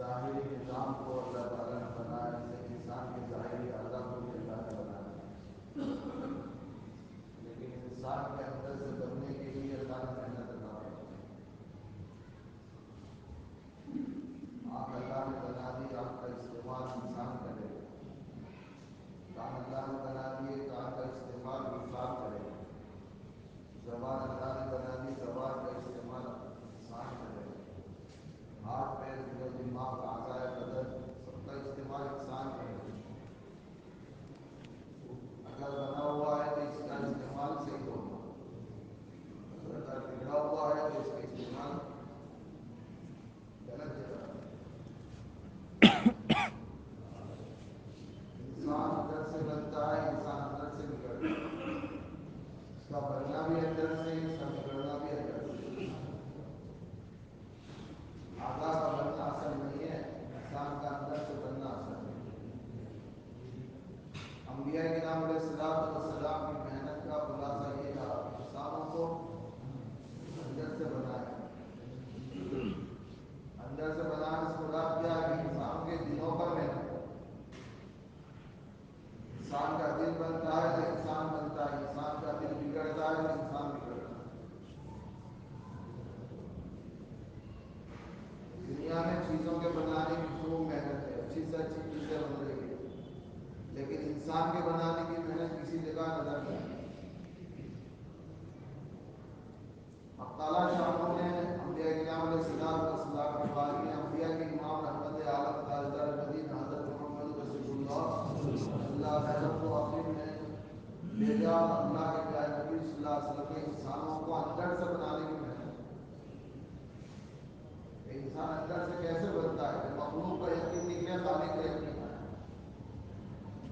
ظاہری نظام کو اللہ تعالیٰ نے بنایا، جسے انسان کے ظاہری اعضاء کو بھی اللہ نے بنایا، لیکن انسان کے اندر سے بننے کے لیے اللہ نے محنت عطا فرمائی۔ آنکھ اللہ نے بنا دی، آنکھ کا استعمال انسان کرے گا۔ کان اللہ نے بنا دیے، کان کا استعمال انسان کرے گا۔ زبان اللہ نے بنا دی، زبان کا استعمال انسان کرے گا۔ ہاتھ پیر دل و دماغ اعضاء بدن سب کا استعمال انسان کرے گا۔ اگر بنا ہوا ہے تو اس کا استعمال صحیح ہوگا، اگر بگڑا ہوا ہے تو اس کا استعمال غلط جگہ ہے۔ انسان اندر سے بنتا ہے، انسان اندر سے بگڑتا ہے۔ اس کا بننا بھی اندر سے، اس کا بگڑنا بھی اندر سے۔ اعضاء کا بننا اصل نہیں ہے، انسان کا اندر سے بننا اصل ہے۔ انبیاء کرام علیہ الصلوۃ والسلام کی محنت کا خلاصہ یہ تھا کہ انسانوں کو اندر سے بنایا۔ اندر سے بنانے سے مراد کیا ہے کہ انسانوں کے دلوں پر محنت۔ انسان کا دل بنتا ہے تو انسان بنتا ہے، انسان کا دل بگڑتا ہے تو انسان بگڑتا ہے۔ دنیا میں چیزوں کے بنانے کی خوب محنت ہے، اچھی سے اچھی چیزیں بن رہی ہیں، لیکن انسان کے بنانے کی محنت کسی جگہ نظر نہیں آتی۔ اب تعالیٰ شاہ نے انبیاء کرام علیہ السلام کے بعد میں انبیاء کے امام رحمت عالم تاجدار مدینہ حضرت محمد رسول اللہ صلی اللہ علیہ وسلم کو آخر میں بھیجا۔ اللہ کے پیارے نبی صلی اللہ علیہ وسلم نے انسانوں کو اندر سے بنانے کی محنت کی۔ انسان اندر سے کیسے بنتا ہے؟ مخلوق کا یقین نکلے، خالق کا یقین آئے،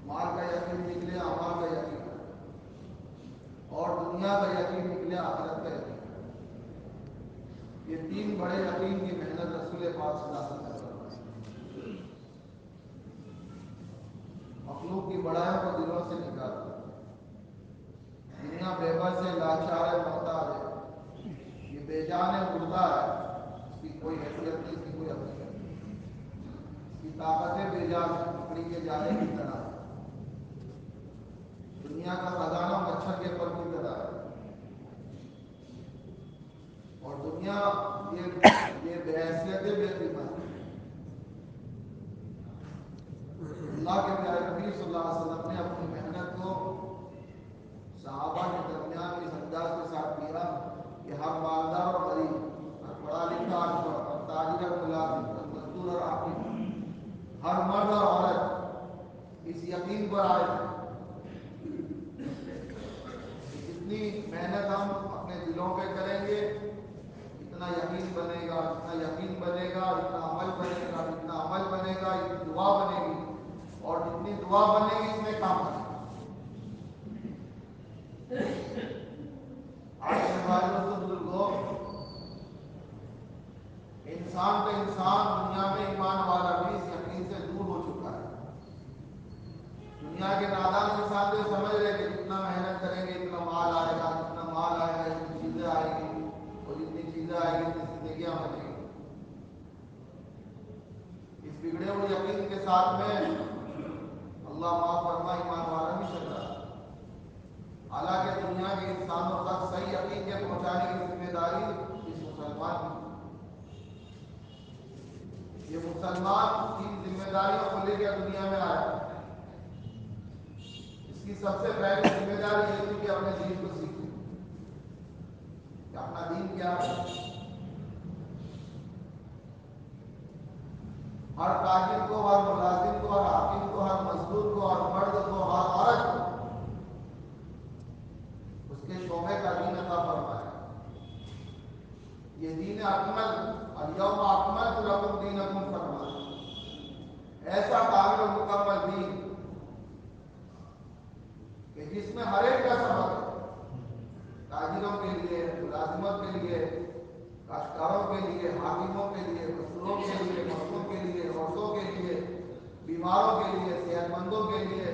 مال کا یقین نکلے، اعمال کا یقین آئے، اور دنیا کا یقین نکلے، آخرت کا یقین آئے۔ یہ تین بڑے یقین کی محنت رسول پاک صلی اللہ علیہ وسلم نے فرمائی۔ مخلوق کی بڑائیوں کو دلوں سے نکال دیا۔ دنیا بے بس ہے، لاچار ہے، محتاج ہے، یہ بے جان ہے، مردہ ہے، اس کی کوئی حیثیت نہیں، اس کی کوئی حقیقت نہیں، اس کی طاقتیں بے جان ہے، لکڑی کے جالے کی طرح ہے۔ دنیا کا خزانہ مچھر کے پر کی طرح ہے، اور دنیا یہ بے حیثیت ہے، بے قیمت ہے۔ اللہ کے پیارے نبی صلی اللہ علیہ وسلم نے اپنی محنت کو صحابہ کے درمیان اس انداز کے ساتھ کیا کہ ہر مالدار اور غریب، ہر پڑھا لکھا اور ان پڑھ، ہر تاجر اور ملازم، ہر مزدور اور عامل، ہر مرد اور عورت اس یقین پر آئے کہ جتنی محنت ہم اپنے دلوں پہ کریں گے اتنا یقین بنے گا، جتنا یقین بنے گا اتنا عمل بنے گا، جتنا عمل بنے گا اتنی دعا بنے گی، اور جتنی دعا بنے گی اتنے کام بنے گا۔ آج کے بھائیوں سے بزرگوں، انسان کا انسان دنیا میں ایمان والا بھی اس یقین سے دور ہو چکا ہے۔ دنیا کے نادان انسان تو سمجھ رہے کہ جتنا محنت کریں گے اتنا مال آئے گا، جتنا مال آئے گا اتنی چیزیں آئیں گی، اور جتنی چیزیں آئیں گی اتنی زندگیاں بنیں گی۔ اس بگڑے ہوئے یقین کے ساتھ میں اللہ معاف فرما ایمان والا بھی چل رہا ہے۔ حالانکہ دنیا کے انسانوں تک صحیح یقین کے پہنچانے کی ذمہ داری اس مسلمان کی۔ یہ مسلمان ان ذمہ داریوں کو لے کر دنیا میں آیا۔ اس کی سب سے پہلی ذمہ داری یہ تھی کہ اپنے دین کو سیکھے کہ اپنا دین کیا ہے۔ ہر تاجر کو، ہر ملازم کو، ہر حاکم کو، ہر مزدور کو، ہر مرد کو، ہر عورت کو اس کے شعبے کا دین عطا فرمایا۔ یہ دین اکمل، الیوم اکملت لکم دینکم فرمایا۔ ایسا کامل و مکمل دین کہ جس میں ہر ایک کا سبق ہے، تاجروں کے لیے، ملازمت کے لیے، کاشتکاروں کے لیے، حاکموں کے لیے، مزدوروں کے لیے، مردوں کے لیے، عورتوں کے لیے، بیماروں کے لیے، صحت مندوں کے لیے،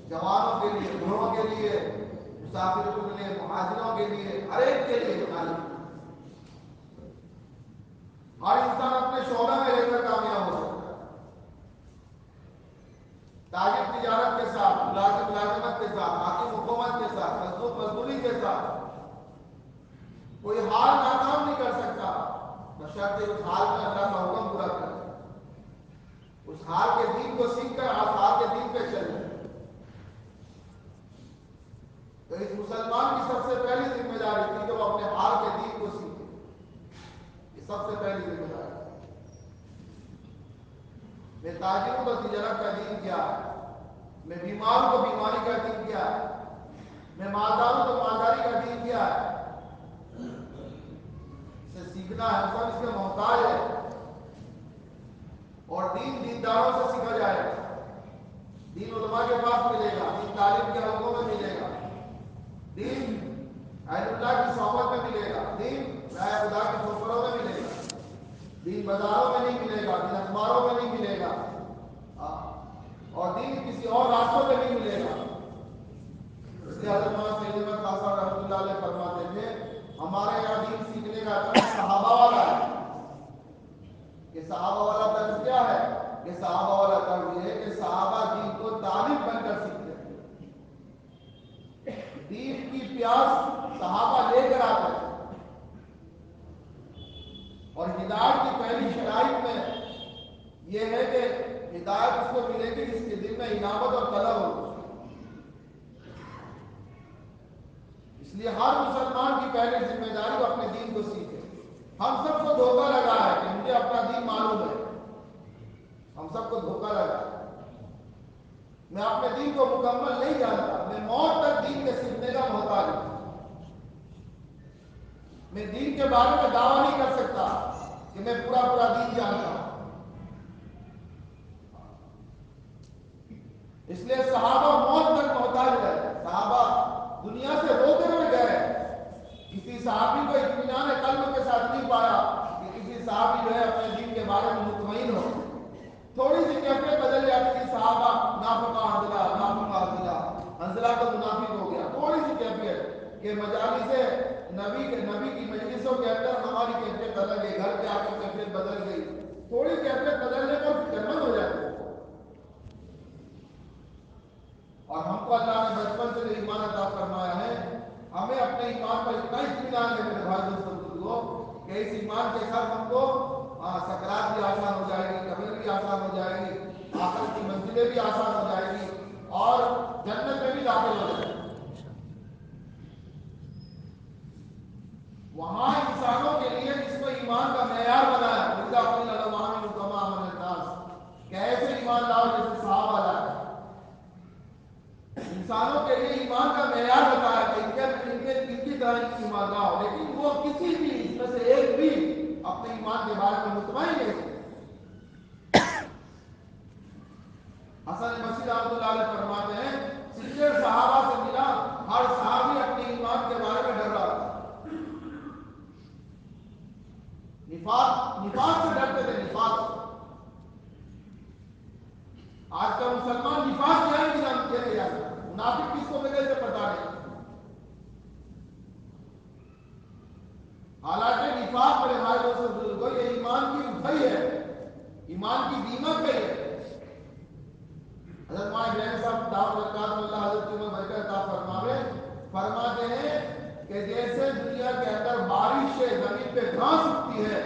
جوانوں کے لیے، بوڑھوں کے لیے، مسافروں کے لیے، مہاجروں کے لیے، ہر ایک کے لیے تعلیم۔ ہر انسان اپنے شعبے میں رہ کر کامیاب ہو سکتا ہے۔ ملازم ملازمت کے ساتھ، حاکم حکومت کے ساتھ، مزدور مزدوری کے ساتھ، کوئی حال ناکام نہیں کر سکتا بشرطے اس حال میں اللہ کا حکم پورا کرے، اس حال کے دین کو سیکھ کر اس حال کے دین پہ چلے۔ تو اس مسلمان کی سب سے پہلی ذمہ داری تھی کہ وہ اپنے حال کے دین کو سیکھے، یہ سب سے پہلی ذمہ داری۔ میں تاجروں کو تجارت کا دین کیا ہے، میں بیماروں کو بیماری کا دین کیا ہے، میں مالداروں کو مالداری کا دین کیا ہے، اسے سیکھنا ہے، سب اس کے محتاج ہے۔ اور دین دینداروں سے سیکھا جائے گا، دین علماء کے پاس ملے گا، دین تعلیم کے حلقوں میں ملے گا، دین اہل اللہ کی صحبت میں ملے گا، دین رائے خدا کے سفروں میں ملے گا، دین بازاروں میں نہیں ملے گا، دین اخباروں میں نہیں ملے گا، اور دین کسی اور راستوں پہ نہیں ملے گا۔ اس لیے حضرت مولانا سید احمد خان صاحب رحمۃ اللہ علیہ فرماتے تھے ہمارے یہاں دین سیکھنے کا طرز صحابہ والا ہے۔ کہ صحابہ والا طرز کیا ہے؟ کہ صحابہ والا طرز یہ ہے کہ صحابہ دین کو طالب بن کر سیکھتے ہیں، دین کی پیاس صحابہ لے کر آتے ہیں، اور ہدایت کی پہلی شرائط میں یہ ہے کہ ہدایت اس کو ملے گی جس کے دل میں انابت اور طلب ہو۔ اس لیے ہر مسلمان کی پہلی ذمہ داری وہ اپنے دین کو سیکھے۔ ہم سب کو دھوکہ لگا ہے کہ مجھے اپنا دین معلوم ہے، ہم سب کو دھوکہ لگا ہے، میں اپنے دین کو مکمل نہیں جانتا، میں موت تک دین کے سیکھنے کا محتاج ہوں، میں دین کے بارے میں دعویٰ نہیں کر سکتا کہ میں پورا دین جانتا ہوں۔ اس لیے صحابہ موت تک محتاج رہے، صحابہ دنیا سے روتے ہوئے گئے، کسی صحابی کو اطمینان قلب کے ساتھ نہیں پایا کہ کسی صحابی جو ہے اپنے دین کے بارے میں مطمئن ہو۔ تھوڑی سی کیفیت بدل جاتی تھی، صحابہ نافقہ حنظلہ حنظلہ تو منافق ہو گیا، تھوڑی سی کیفیت کہ مجالس نبی کی مجلسوں کے اندر ہماری کیفیت بدل گئی، گھر پہ آ کر کیفیت بدل گئی، تھوڑی کیفیت بدلنے پر فکرمند ہو جاتی ہے۔ اور ہم کو اللہ نے بچپن سے جو ایمان عطا فرمایا ہے، ہمیں اپنے ایمان پر اتنا اطمینان ہے میرے بھائی دوستوں بزرگوں کہ اس ایمان کے ساتھ ہم کو سکرات بھی آسان ہو جائے گی، قبر بھی آسان ہو جائے گی، آخرت کی منزلیں بھی آسان ہو جائے گی، اور جنت میں بھی داخل ہو جائے گی۔ وہاں انسانوں کے لیے جس کو ایمان کا معیار بنایا کہ ایسے ایمان لاؤ جیسے صحابہ لائے، انسانوں کے لیے ایمان کا معیار بتایا کہ ان کی طرح ایمان نہ ہو، لیکن وہ کسی بھی اس میں سے ایک بھی اپنے ایمان کے بارے میں مطمئن نہیں ہے۔ حسن بصری رحمۃ اللہ علیہ فرماتے ہیں 70 صحابہ سے ملا، ہر صحابی اپنے ایمان کے بارے میں ڈر رہا تھا، نفاق سے ڈرتے تھے، نفاق سے۔ آج کا مسلمان نفاق کیا نہیں جانتے ہیں یار، منافق کس کو بغیر سے پتا نہیں۔ حالانکہ نفاق پر ہمارے دوستوں بزرگوں یہ ایمان کی اٹھائی ہے، ایمان کی دیمک ہے۔ حضرت مولانا ابراہیم صاحب دعوت برکات اللہ حضرت کی برکت عطا فرماوے، فرماتے ہیں کہ جیسے دنیا کے اندر بارش سے زمین پہ گھاس اگتی ہے،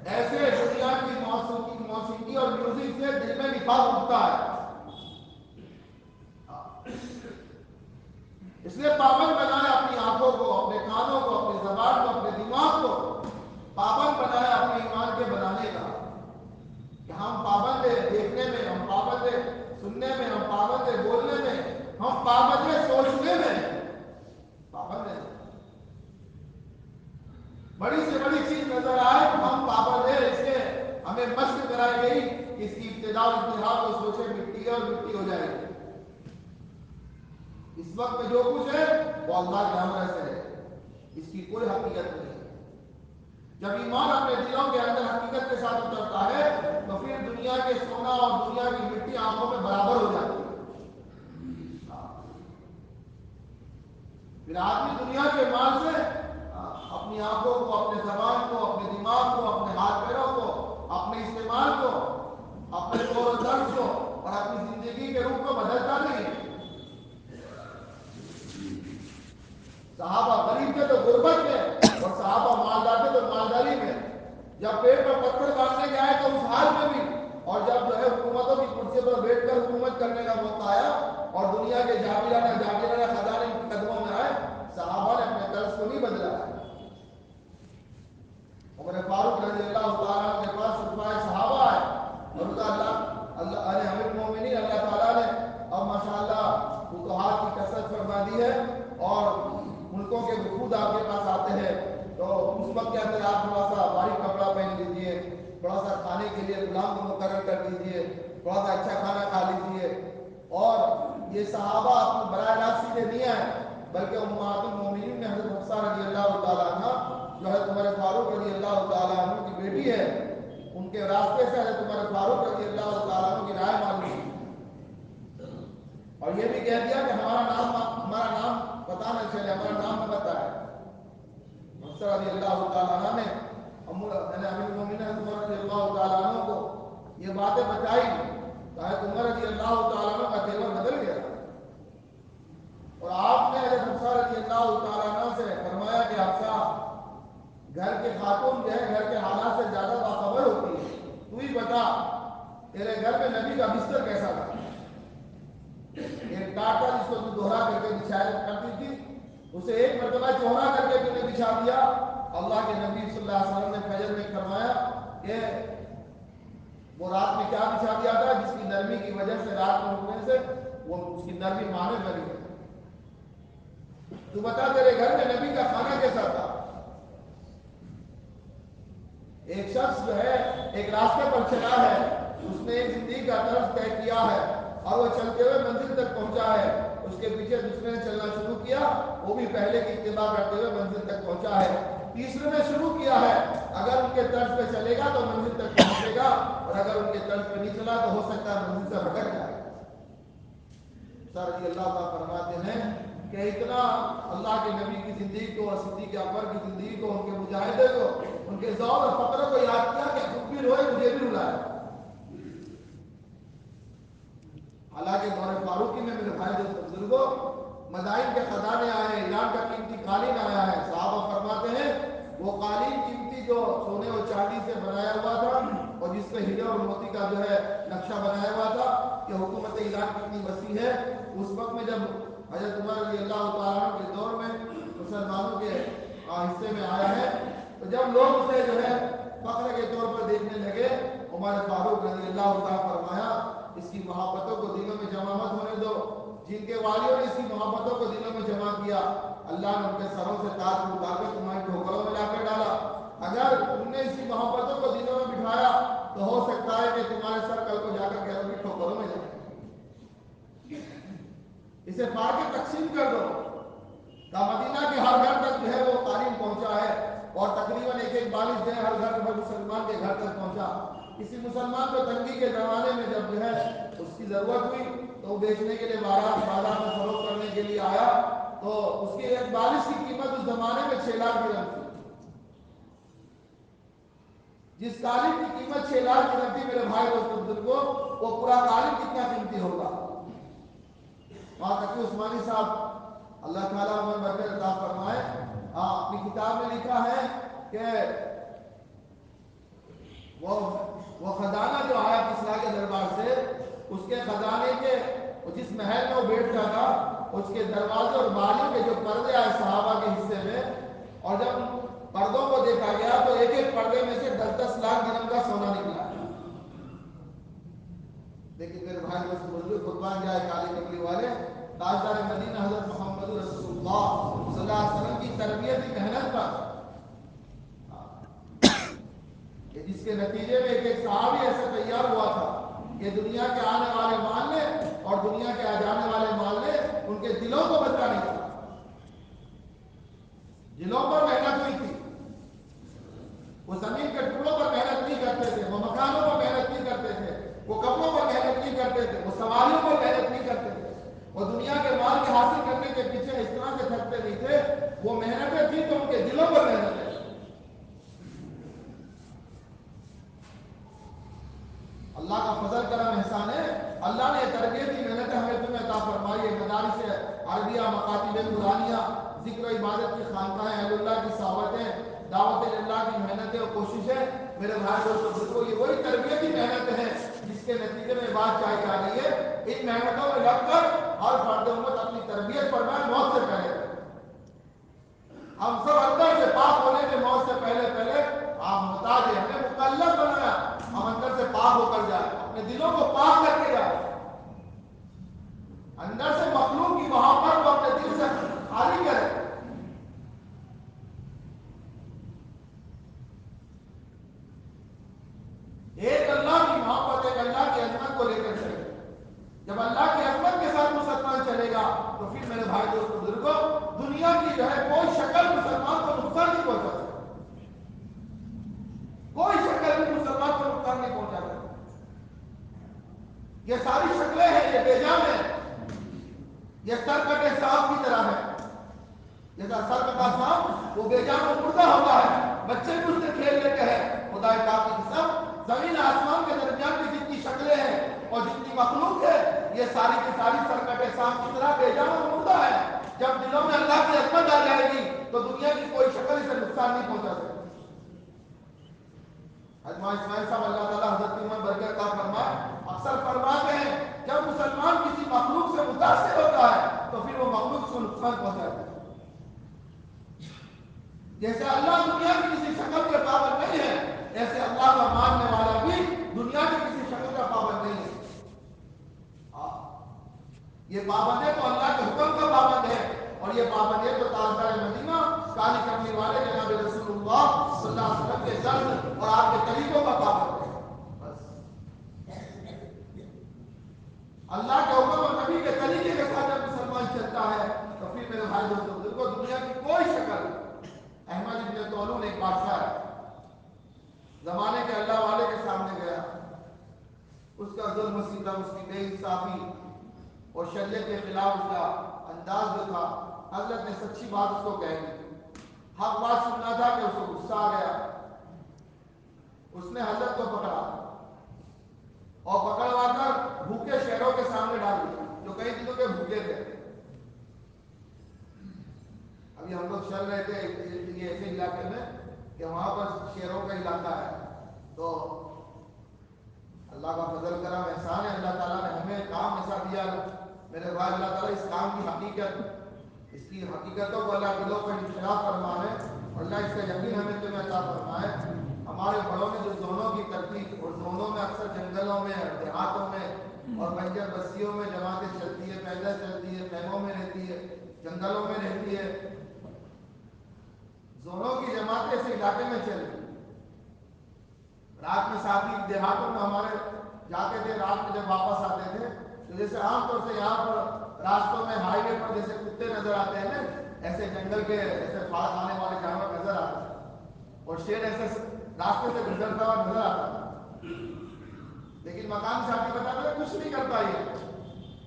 ایسے دنیا کی موسیقی اور میوزک سے دل میں نفاق اگتا ہے۔ اس لیے پابند بنایا اپنی آنکھوں کو، اپنے کانوں کو، اپنی زبان کو، اپنے دماغ کو پابند بنایا اپنے ایمان کے بنانے کا، کہ ہم پابند ہیں دیکھنے میں، ہم پابند ہیں سننے میں، ہم پابند ہیں بولنے میں، ہم پابند ہیں سوچنے میں، پابند ہیں۔ بڑی سے بڑی چیز نظر آئے تو ہم پابند ہیں، اس کے ہمیں مشق کرائی گئی، اس کی ابتدا اور انتہا کو سوچے مٹی ہے اور مٹی ہو جائے گی۔ اس وقت جو کچھ ہے وہ اللہ کے امر سے ہے، اس کی کوئی حقیقت نہیں ہے۔ جب ایمان اپنے دلوں کے اندر حقیقت کے ساتھ اترتا ہے تو پھر دنیا کے سونا اور دنیا کی مٹی آنکھوں میں برابر ہو جاتی ہے۔ پھر آدمی دنیا کے مال سے اپنی آنکھوں کو، اپنے زبان کو، اپنے دماغ کو، اپنے ہاتھ پیروں کو، اپنے استعمال کو، اپنے طور و طرز کو اور اپنی زندگی کے روح کو بدلتا نہیں۔ کھانے کے لیے غلام کو مقرر کر دیجیے، تھوڑا سا اچھا کھانا کھا لیجیے. اور یہ صحابہ اپنے براہ راست سیدھے نہیں آئے، بلکہ امہات المومنین میں حضرت حفصہ رضی اللہ تعالیٰ عنہ جو حضرت عمر فاروق رضی اللہ تعالیٰ عنہ کی بیٹی ہے، ان کے راستے سے حضرت عمر فاروق رضی اللہ تعالیٰ عنہ کی رائے معلوم کی اور یہ بھی کہہ دیا کہ ہمارا نام پتہ نہ چلے، ہمارا نام نہ بتائے. حفصہ رضی اللہ تعالیٰ عنہ نے امیر المومنین حضرت عمر رضی اللہ تعالیٰ عنہ کو یہ باتیں بتائی تو حضرت عمر رضی اللہ تعالیٰ عنہ کا تیور بدل گیا اور آپ نے حضرت حفصہ رضی اللہ تعالیٰ عنہ سے فرمایا کہ حفصہ، گھر کے خاتون جو ہے گھر کے حالات سے زیادہ باخبر ہوتی ہے، تو ہی بتا تیرے گھر میں نبی کا بستر کیسا تھا. ایک ٹاٹ تھا جس کو تو دوہرا کر کے بچھایا کرتی تھی، اسے ایک مرتبہ چوہرا کر کے تو نے بچھا دیا. اللہ کے نبی صلی اللہ علیہ وسلم نے فجر میں فرمایا کہ وہ رات میں کیا بچھا دیا تھا جس کی نرمی کی وجہ سے رات میں اٹھنے سے وہ اس کی نرمی مانے بنی ہے. تو بتا تیرے گھر میں نبی کا کھانا کیسا تھا. ایک شخص جو ہے ایک راستے پر چلا ہے، اس نے ایک زندگی کا طرز طے کیا ہے اور وہ چلتے ہوئے منزل تک پہنچا ہے. اس کے پیچھے دوسرے نے چلنا شروع کیا، وہ بھی پہلے کی اتباع کرتے ہوئے منزل تک پہنچا ہے. تیسرے نے شروع کیا ہے، اگر ان کے طرز پہ چلے گا تو منزل تک پہنچے گا اور اگر ان کے طرز پہ نہیں چلا تو ہو سکتا ہے منزل سے بھٹک جائے. رضی اللہ تعالیٰ فرماتے ہیں کہ اتنا اللہ کے نبی کی زندگی کو اور صدیق اکبر کی زندگی کو، ان کے مجاہدے کو، ان کے ذوق اور فقر کو یاد کیا کہ خود بھی روئے مجھے بھی رلایا. حالانکہ دور فاروقی میں میرے بھائی دوست بزرگوں مدائن کے خزانے آئے ہیں، ایران کا قیمتی قالین آیا ہے. صحابہ فرماتے ہیں وہ قالین قیمتی جو سونے اور چاندی سے بنایا ہوا تھا اور جس پہ ہیرے اور موتی کا جو ہے نقشہ بنایا ہوا تھا کہ حکومت ایران کتنی وسیع ہے. اس وقت میں جب حضرت عمر رضی اللہ تعالیٰ کے دور میں مسلمانوں کے حصے میں آیا ہے تو جب لوگ اسے جو ہے فخر کے طور پر دیکھنے لگے، عمر فاروق رضی اللہ تعالیٰ فرمایا اس کی محبتوں کو دلوں میں جمع مت ہونے دو. جن کے والیوں نے اس کی محبتوں کو دلوں میں جمع کیا، اللہ نے ان کے سروں سے تاج کو اتار کر تمہاری ٹھوکروں میں لا کر ڈالا. اگر تم نے اس کی محبتوں کو دلوں میں بٹھایا تو ہو سکتا ہے کہ تمہارے سر کل کو جا کر گھروں کی ٹھوکروں میں جائے. اسے پھاڑ کے تقسیم کر دو. کا مدینہ کے ہر گھر تک جو ہے وہ تعلیم پہنچا ہے اور تقریباً ایک بالغ جو ہے ہر گھر ہر مسلمان کے گھر تک پہنچا. کسی مسلمان کو تنگی کے زمانے میں جب جو ہے اس کی ضرورت ہوئی تو وہ بیچنے کے لیے بازار میں فروخت کرنے کے لیے آیا تو اس کی ایک بالغ کی قیمت اس زمانے میں 6 لاکھ درہم تھی. جس قالین کی قیمت 6 لاکھ درہم تھی میرے بھائی دوست بزرگوں، وہ پورا قالین کتنا قیمتی ہوگا. وہاں تقی عثمانی صاحب اللہ تعالیٰ عمر برکت عطا فرمائے اپنی کتاب میں لکھا ہے کہ وہ خزانہ جو آیا کسریٰ کے دربار سے، اس کے خزانے کے جس محل میں وہ بیٹھتا تھا اس کے دروازے اور باریوں کے جو پردے آئے صحابہ کے حصے میں، اور جب پردوں کو دیکھا گیا تو ایک ایک پردے میں سے 10-10 لاکھ درہم کا سونا نکلا. لیکن میرے بھائی دوست بزرگ قربان جائے کالی کملی والے، تاجدار مدینہ حضرت محمد رسول اللہ صلی اللہ علیہ وسلم کی تربیتی محنت پر کہ جس کے نتیجے میں ایک صحابی ایسا تیار ہوا تھا کہ دنیا کے آنے والے مال نے اور دنیا کے جانے والے مال نے ان کے دلوں کو بدلا نہیں تھا. دلوں پر محنت ہوئی تھی. وہ زمین کے ٹکڑوں پر محنت نہیں کرتے تھے، وہ مکانوں پر محنت نہیں کرتے تھے، وہ کپڑوں پر محنت نہیں کرتے تھے، وہ سواریوں پر محنت نہیں کرتے تھے، وہ دنیا کے مال کے حاصل کرنے کے پیچھے اس طرح سے تھکتے نہیں تھے. وہ محنتیں تھیں تو ان کے دلوں پر محنت ہے. اللہ کا فضل کرم احسان ہے. اللہ نے تربیتی محنت ہمیں تمہیں عطا فرمائی ہے. مدارس عربیہ، مکاتب قرآنیہ، ذکر و عبادت کی خانقاہیں، اہل اللہ کی صحبتیں، دعوت اللہ کی محنتیں اور کوششیں. میرے بھائی دوستوں بزرگوں، یہ وہی تربیتی محنت ہے جس کے نتیجے میں بات چاہی جا رہی ہے. ان محنتوں میں لگ کر ہر فرد امت اپنی تربیت فرمائے موت سے پہلے. ہم سب اندر سے پاک ہونے کے موت سے پہلے آپ محتاج ہیں. ہمیں مکلف بنایا ہم اندر سے پاک ہو کر جائیں، اپنے دلوں کو پاک کر کے جائیں، اندر سے مخلوق کی محبت کو اپنے دل سے خالی کریں. ایک جب اللہ کی عظمت کے ساتھ مسلمان چلے گا تو پھر میرے بھائی دوست بزرگوں دنیا کی جو ہے کوئی شکل مسلمان کو نقصان نہیں پہنچا سکتی، کوئی شکل بھی مسلمان کو نقصان نہیں پہنچا سکتی۔ یہ ساری شکلیں ہیں، یہ بے جان ہے، یہ سر کٹے سانپ کی طرح ہے، جیسا سر کٹا سانپ وہ بے جان و مردہ ہوتا ہے، بچے بھی اس سے کھیل لیتے ہیں۔ خدا پاک کی قسم زمین آسمان کے درمیان کی جتنی شکلیں ہیں اور جتنی مخلوق ہے یہ ساری کی ساری سر کٹے سانپ کی طرح بے جان و مردہ ہے۔ جب دلوں میں اللہ کی عظمت آ جائے گی تو دنیا کی کوئی شکل اسے نقصان نہیں پہنچا سکتی۔ حجمہ اسماعیل صاحب اللہ تعالیٰ حضرت کی عمر برکت عطا فرمائے، اکثر فرماتے ہیں جب مسلمان کسی مخلوق سے متاثر ہوتا ہے تو پھر وہ مخلوق کو نقصان پہنچاتا ہے۔ جیسے اللہ دنیا کی کسی شکل کے پابند نہیں ہے، ایسے اللہ کا ماننے والا بھی دنیا کی کسی شکل کا پابند نہیں ہے۔ یہ پابند ہے تو اللہ کے حکم کا پابند ہے، اور یہ پابند ہے تو تاجدار مدینہ کالی کرنے والے جناب رسول اللہ صلی اللہ علیہ وسلم کے درد اور آپ کے طریقوں کا پابند ہے۔ بس اللہ کے حکم اور نبی کے طریقے کے ساتھ جب مسلمان چلتا ہے تو پھر میرے بھائی دوستوں کو دنیا کی کوئی شکل۔ احمد ابن طولون ایک بادشاہ ہے، زمانے کے اللہ والے کے سامنے گیا، اس کا ظلم ستم، اس کی بے انصافی اور شریعت کے خلاف اس کا انداز جو تھا، حضرت نے سچی بات اس کو کہہ دی۔ حق بات سننا تھا کہ اس کو غصہ آ گیا، اس نے حضرت کو پکڑا اور پکڑوا کر بھوکے شہروں کے سامنے ڈال دیا جو کئی دنوں کے بھوکے تھے۔ ابھی ہم لوگ چل رہے تھے یہ ایسے علاقے میں کہ وہاں پر شہروں کا علاقہ ہے، تو اللہ کا فضل کرم احسان ہے، اللہ تعالیٰ نے ہمیں کام ایسا دیا میرے بھائی، اللہ تعالیٰ اس کام کی حقیقت، اس کی حقیقتوں کو اللہ دلوں پر انشراح فرمائے اور اللہ اس کا یقین ہمیں تمہیں عطا فرمائے۔ ہمارے بڑوں نے جو زونوں کی ترتیب، اور زونوں میں اکثر جنگلوں میں، دیہاتوں میں اور بنجر بستیوں میں جماعتیں چلتی ہے، پیدل چلتی ہے، خیموں میں رہتی ہے، جنگلوں میں رہتی ہے، زونوں کی جماعتیں اس علاقے میں چل رہی۔ رات میں ساتھی دیہاتوں میں ہمارے جاتے تھے، رات میں جب واپس آتے تھے تو جیسے عام طور سے یہاں پر راستوں میں ہائی وے پر جیسے کتے نظر آتے ہیں نا، ایسے جنگل کے ایسے پھاڑ کھانے والے جانور نظر آتے ہیں، اور شیر ایسے راستے سے گزرتا ہوا نظر آتا تھا، لیکن مقامی ساتھی بتاتے تھے کچھ نہیں کرتا یہ،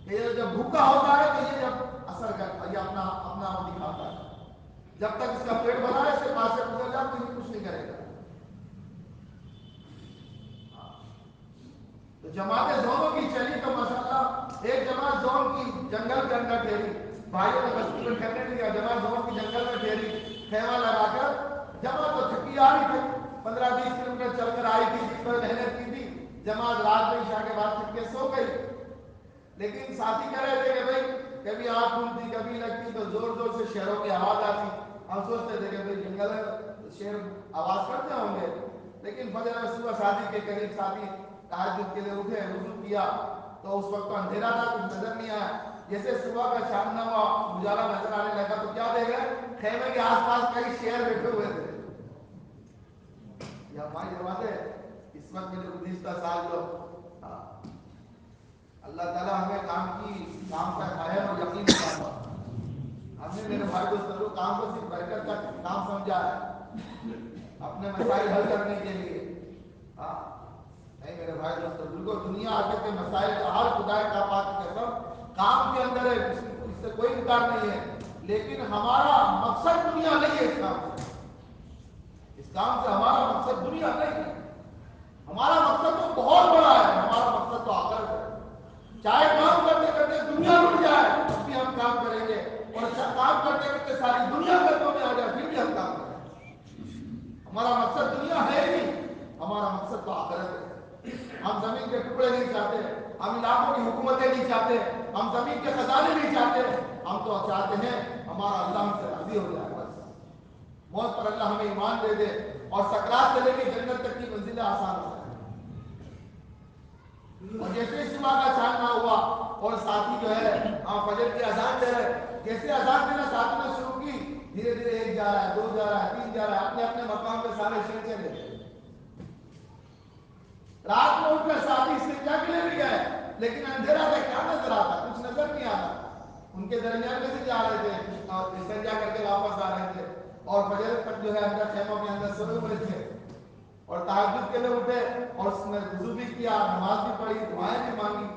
کہ جب بھوکا ہوتا ہے تو یہ جب اثر کرتا ہے، یہ اپنا دکھاتا ہے، جب تک اس کا پیٹ بھرا ہے اس کے پاس سے گزر جائے تو یہ کچھ نہیں کرے گا۔ تو جماعت زونوں کی چلی تو ماشاءاللہ ایک جماعت زون کی جنگل کے اندر ٹھہری، بھائیوں نے بستی میں ٹھہرنے دیا، جماعت زون کی جنگل میں ٹھہری، خیمہ لگا کر، جماعت تو تھکی آ رہی تھی، 15-20 کلومیٹر چل کر آئی تھی، جس پر محنت کی تھی، جماعت رات میں عشاء کے بعد پھر کے سو گئی، لیکن ساتھی کہہ رہے تھے کہ بھائی کبھی آنکھ کھلتی کبھی لگتی تو زور زور سے شہروں کی آواز آتی، ہم سوچتے تھے کہ بھائی جنگل ہے شہر آواز کرتے ہوں گے، لیکن فجر میں صبح ساتھی کے قریب ساتھی تہجد کے لیے اٹھے، وضو کیا تو اس وقت تو اندھیرا تھا، کچھ نظر نہیں آیا، جیسے صبح کا چاند ہوا اجالا نظر آنے لگا تو کیا دیکھ رہے، خیمے کے آس پاس کئی شیر بیٹھے ہوئے تھے۔ یہ ہماری جماعت ہے اس وقت میں جو گزشتہ سال جو اللہ تعالیٰ ہمیں کام کا قائم اور یقین کرتا، ہم نے میرے بھائی دوستوں کو کام کو صرف برکت کا کام سمجھا ہے، اپنے مسائل حل کرنے کے لیے، نہیں میرے بھائی دوستوں بالکل دنیا آخرت کے مسائل کا حل خدا کا پاک کی قسم کام کے اندر ہے، اس سے کوئی انکار نہیں ہے، لیکن ہمارا مقصد دنیا نہیں ہے، اس کام سے ہمارا مقصد دنیا نہیں ہے، ہمارا مقصد تو بہت بڑا ہے، ہمارا مقصد تو آخرت ہے، چاہے کام کرتے کرتے دنیا لٹ جائے تب بھی ہم کام کریں گے، اور کام کرتے کرتے ساری دنیا قدموں میں آ جائے پھر بھی ہم کام کریں گے، ہمارا مقصد دنیا ہے ہی نہیں، ہمارا مقصد تو آخرت ہے۔ ہم زمین کے ٹکڑے نہیں چاہتے، ہم علاقوں کی حکومتیں نہیں چاہتے، ہم زمین کے خزانے نہیں چاہتے، ہم تو چاہتے ہیں ہمارا اللہ ہم سے راضی ہو جائے، بس موت پر اللہ ہمیں ایمان دے دے اور سکرات سے لے کے جنت تک کی منزلیں آسان ہو جائیں۔ اور جیسے صبح کا چاند نہ ہوا اور ساتھی جو ہے فجر کی اذان دے رہے، جیسے اذان دینا ساتھی نے شروع کی، دھیرے دھیرے ایک جا رہا ہے، دو جا رہا ہے، تین جا رہا ہے، اپنے اپنے مقام پہ سارے شیر چلے گئے، رات میں اٹھ کر ساتھی استنجا کے لیے بھی گئے، لیکن اندھیرا تھا، کیا نظر آتا؟ کچھ نظر نہیں آتا. ان کے درمیان میں سے جا رہے تھے اور استنجا کر کے واپس آ رہے تھے اور فجر تک جو ہے اندر خیموں کے اندر سوئے ہوئے تھے اور تہجد کے لیے اٹھے اور اس میں وضو بھی کیا، نماز بھی پڑھی، دعائیں بھی مانگی.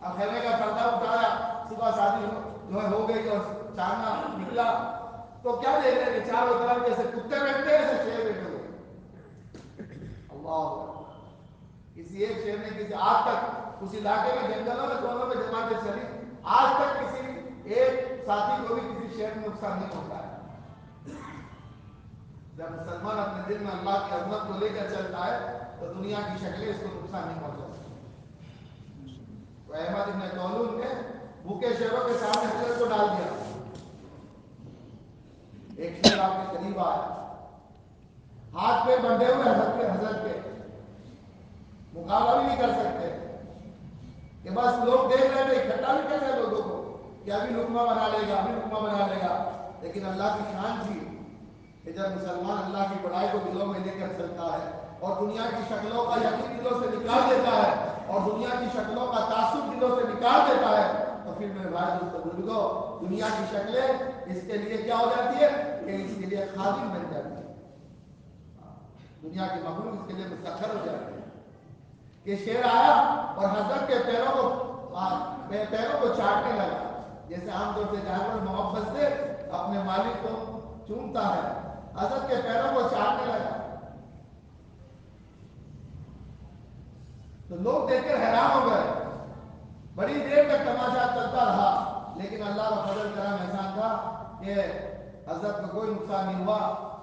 اب خیمے کا پردہ اٹھایا، صبح شادی جو ہے ہو گئی اور چاندنا نکلا تو کیا دیکھ رہے کہ چاروں طرف جیسے کتے بیٹھتے ہیں ایسے شیر بیٹھے ہوئے. اللہ کسی ایک شیر نے کسی آج تک اس علاقے میں جنگلوں میں دونوں میں جماعتیں چلی، آج تک کسی ایک ساتھی کو بھی کسی شیر میں نقصان نہیں ہوتا ہے. جب مسلمان اپنے دل میں اللہ کی عظمت کو لے کر چلتا ہے تو دنیا کی شکلیں اس کو نقصان نہیں پہنچاتی. تو احمد ابن طولون نے بھوکے شیروں کے سامنے حضرت کو ڈال دیا. ایک شیر آپ کے قریب آیا، ہاتھ پہ بندھے ہوئے حضرت کے مقابلہ بھی نہیں کر سکتے کہ بس لوگ دیکھ رہے تھے، اکٹھا بھی کر رہے لوگوں کو کہ ابھی لقمہ بنا لے گا، ابھی لقمہ بنا لے گا. لیکن اللہ کی شان تھی کہ جب مسلمان اللہ کی بڑائی کو دلوں میں لے کر چلتا ہے اور دنیا کی شکلوں کا یقین دلوں سے نکال دیتا ہے اور دنیا کی شکلوں کا تعصب دلوں سے نکال دیتا ہے تو پھر میرے بھائی دوستو بزرگوں، دنیا کی شکلیں اس کے لیے کیا ہو جاتی ہے کہ اس کے لیے خادم بن جاتی ہے. دنیا کی مخلوق اس کے لیے مسخر ہو جاتی ہے. یہ شیر آیا اور حضرت کے پیروں کو چاٹنے لگا، جیسے عام طور سے جانور محبت سے اپنے مالک کو چومتا ہے. حضرت کے پیروں کو چاٹنے لگا تو لوگ دیکھ کر حیران ہو گئے. بڑی دیر تک تماشا چلتا رہا لیکن اللہ کا فضل کرم احسان تھا کہ حضرت کو کوئی نقصان نہیں ہوا.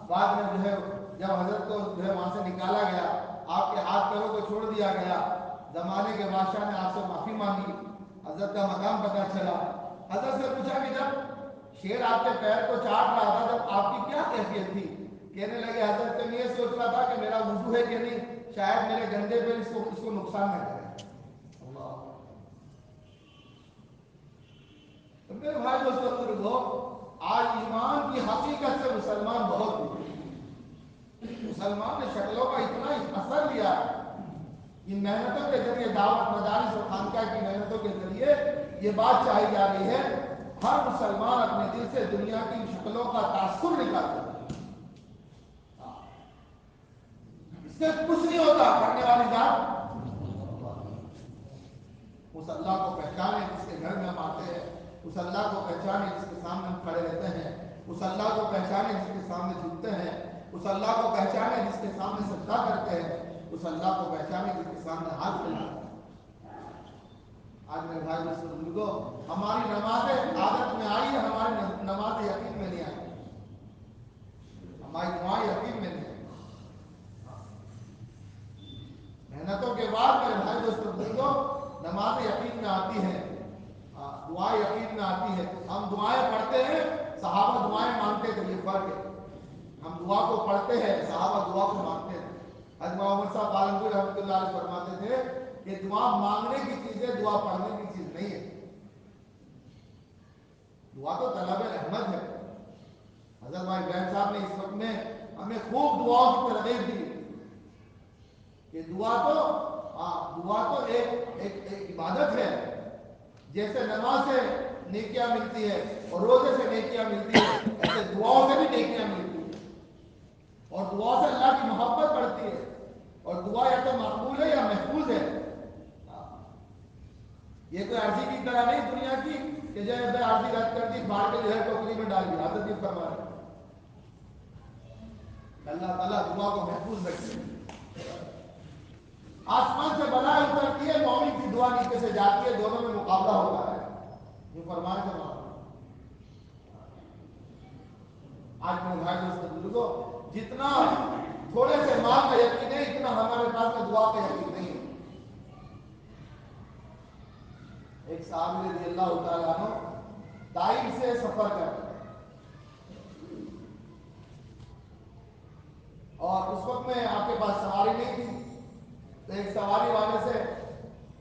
بعد میں جو ہے جب حضرت کو جو ہے وہاں سے نکالا گیا، آپ کے ہاتھ پیروں کو چھوڑ دیا گیا، زمانے کے بادشاہ نے آپ سے معافی مانگی، حضرت کا مقام پتہ چلا. حضرت سے پوچھا کہ جب شیر آپ کے پیر کو چاٹ رہا تھا جب آپ کی کیا کیفیت تھی؟ کہنے لگے حضرت سے میں یہ سوچ رہا تھا کہ میرا وضو ہے کہ نہیں، شاید میرے گندے پیر اس کو نقصان نہ کرے. میرے بھائی دوستو، آج ایمان کی حقیقت سے مسلمان بہت دور ہے. مسلمان نے شکلوں کا اتنا اثر لیا ان محنتوں کے ذریعے، دعوت مدارس اور خانقاہ کی محنتوں کے ذریعے یہ بات چاہی جا رہی ہے ہر مسلمان اپنے دل سے دنیا کی شکلوں کا تعصب نکالتا ہے. اس سے کچھ نہیں ہوتا. کرنے والی ذات اس اللہ کو پہچانے جس کے گھر میں ہم آتے ہیں، اس اللہ کو پہچانے جس کے سامنے ہم کھڑے رہتے ہیں، اس اللہ کو پہچانے جس کے سامنے جھکتے ہیں، اس اللہ کو پہچانے جس کے سامنے سجدہ کرتے ہیں، اس اللہ کو پہچانے جس کے سامنے ہاتھ پھیلاتے ہیں. آج میرے بھائی دوستو بزرگوں، ہماری نمازیں عادت میں آئی ہے، ہماری نماز یقین میں نہیں آئی، ہماری دعائیں یقین میں نہیں آئی. محنتوں کے بعد میرے بھائی دوستو بزرگوں نماز یقین میں آتی ہے، دعائیں یقین میں آتی ہے. ہم دعائیں پڑھتے ہیں، صحابہ دعائیں مانگتے تھے، یہ فرق ہے. ہم دعا کو پڑھتے ہیں، صحابہ دعا کو مانگتے ہیں. حضرت محمد صاحب عالمگیر رحمۃ اللہ علیہ فرماتے تھے کہ دعا مانگنے کی چیز ہے، دعا پڑھنے کی چیز نہیں ہے. دعا تو طلب رحمت ہے. حضرت بھائی بہن صاحب نے اس وقت میں ہمیں خوب دعاؤں کی ترغیب دی کہ دعا تو ایک عبادت ہے. جیسے نماز سے نیکیاں ملتی ہے اور روزے سے نیکیاں ملتی ہے، ایسے دعاؤں سے بھی نیکیاں ملتی ہے اور دعا سے اللہ کی محبت بڑھتی ہے. اور دعا یا تو مقبول ہے یا محفوظ ہے. یہ کوئی عرضی کی طرح نہیں دنیا کی کہ جو ہے عرضی رد کر دی، باہر کے جو ہے ٹوکری میں ڈال دی. حضرت بھی فرما رہے اللہ تعالیٰ دعا کو محفوظ رکھتے ہیں. آسمان سے بلائیں اترتی ہے، مومن کی دعا نیچے سے جاتی ہے، دونوں میں مقابلہ ہوتا ہے. یہ فرمان کے مقابلہ. آج میرے بھائی دوست بزرگوں، جتنا تھوڑے سے مال کا یقین ہے اتنا ہمارے پاس میں دعا کا یقین نہیں ہے. ایک صحابی رضی اللہ تعالیٰ عنہ طائف سے سفر کرتے اور اس وقت میں آپ کے پاس سواری نہیں تھی، تو ایک سواری والے سے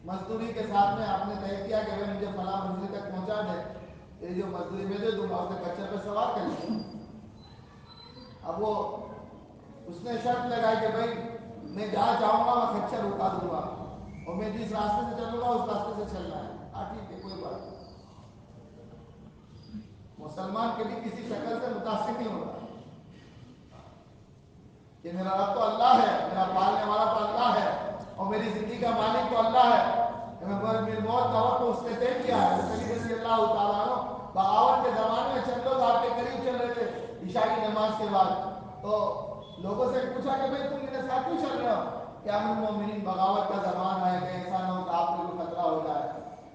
مزدوری کے ساتھ میں آپ نے طے کیا کہ مجھے فلاں منزل تک پہنچا دے، یہ جو مزدوری میں دے دوں گا اسے کچر پہ سوار کر لیں. اب وہ اس نے شرط لگائی کہ بھائی میں جہاں چاہوں گا میں کچر اٹھا دوں گا اور میں جس راستے سے چلوں گا اس راستے سے چلنا ہے. ہاں ٹھیک ہے کوئی بات نہیں. مسلمان کبھی کسی شکل سے متاثر نہیں ہوتا کہ میرا رب تو اللہ ہے, میرا پالنے والا تو اللہ ہے, اور میری زندگی کا مالک تو اللہ ہے. میری موت کا وقت اس نے طے کیا ہے. علی رضی اللہ تعالیٰ عنہ بغاوت کے زمانے میں چند لوگ آپ کے قریب چل رہے تھے عشاء کی نماز کے بعد, تو لوگوں سے پوچھا کہ بھائی تم میرے ساتھ کیوں چل رہے ہو؟ کہ امیر المومنین بغاوت کا زمانہ ہے کہ ایسا نہ ہو کہ آپ کو کوئی خطرہ ہو جائے,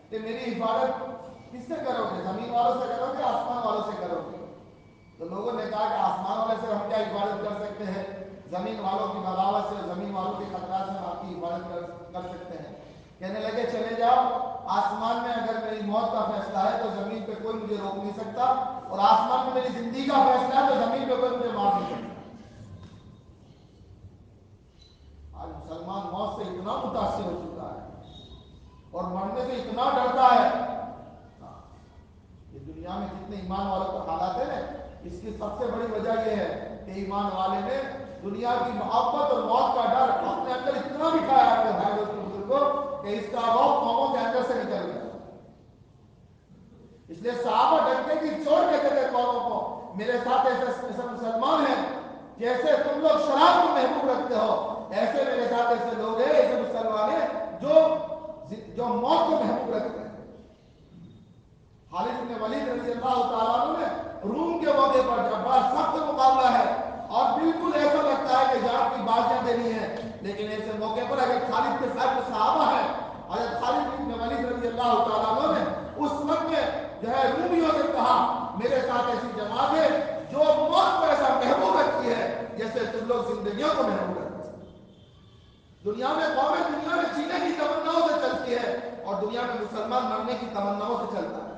کہ میری حفاظت کس سے کرو گے؟ زمین والوں سے کرو گے آسمان والوں سے کرو گے؟ تو لوگوں نے کہا کہ آسمان والے سے ہم کیا حفاظت کر سکتے ہیں, زمین والوں کی بغاوت سے, زمین والوں کے خطرات سے ہم آپ کی حفاظت کر سکتے ہیں. کہنے لگے چلے جاؤ, آسمان میں اگر میری موت کا فیصلہ ہے تو زمین پہ کوئی مجھے روک نہیں سکتا, اور آسمان میں میری زندگی کا فیصلہ ہے تو زمین پہ کوئی مجھے مار نہیں سکتا. آج مسلمان موت سے اتنا متاثر ہو چکا ہے اور مرنے سے اتنا ڈرتا ہے. یہ دنیا میں جتنے ایمان والوں کا حالات ہے نا, اس کی سب سے بڑی وجہ یہ ہے کہ ایمان والے نے دنیا کی محبت اور موت کا ڈر اپنے اندر اتنا بٹھایا ہے بھائی دوستوں بزرگوں کہ اس کا روح قوموں کے اندر سے نکل گیا. اس لیے صحابہ ڈرتے کہ چھوڑ کہتے تھے قوموں کو, میرے ساتھ ایسے مسلمان ہیں جیسے تم لوگ شراب کو محبوب رکھتے ہو, ایسے میرے ساتھ ایسے لوگ ہیں, ایسے مسلمان ہیں جو موت کو محبوب رکھتے ہیں. خالد بن ولید رضی اللہ تعالیٰ عنہ نے روم کے موقع پر جب بڑا سخت مقابلہ ہے اور بالکل ایسا لگتا ہے کہ جان کی بازیاں دینی ہے, لیکن ایسے موقع پر اگر خالد کے ساتھ صحابہ ہے, حضرت خالد بن ولید رضی اللہ تعالیٰ عنہ نے اس وقت میں جو ہے رومیوں سے کہا میرے ساتھ ایسی جماعت ہے جو موت کو ایسا محبوب رکھتی ہے جیسے تم لوگ زندگیوں کو محبوب رکھتے ہیں. دنیا میں قومیں دنیا میں جینے کی تمناؤں سے چلتی ہے اور دنیا میں مسلمان مرنے کی تمناؤں سے چلتا ہے.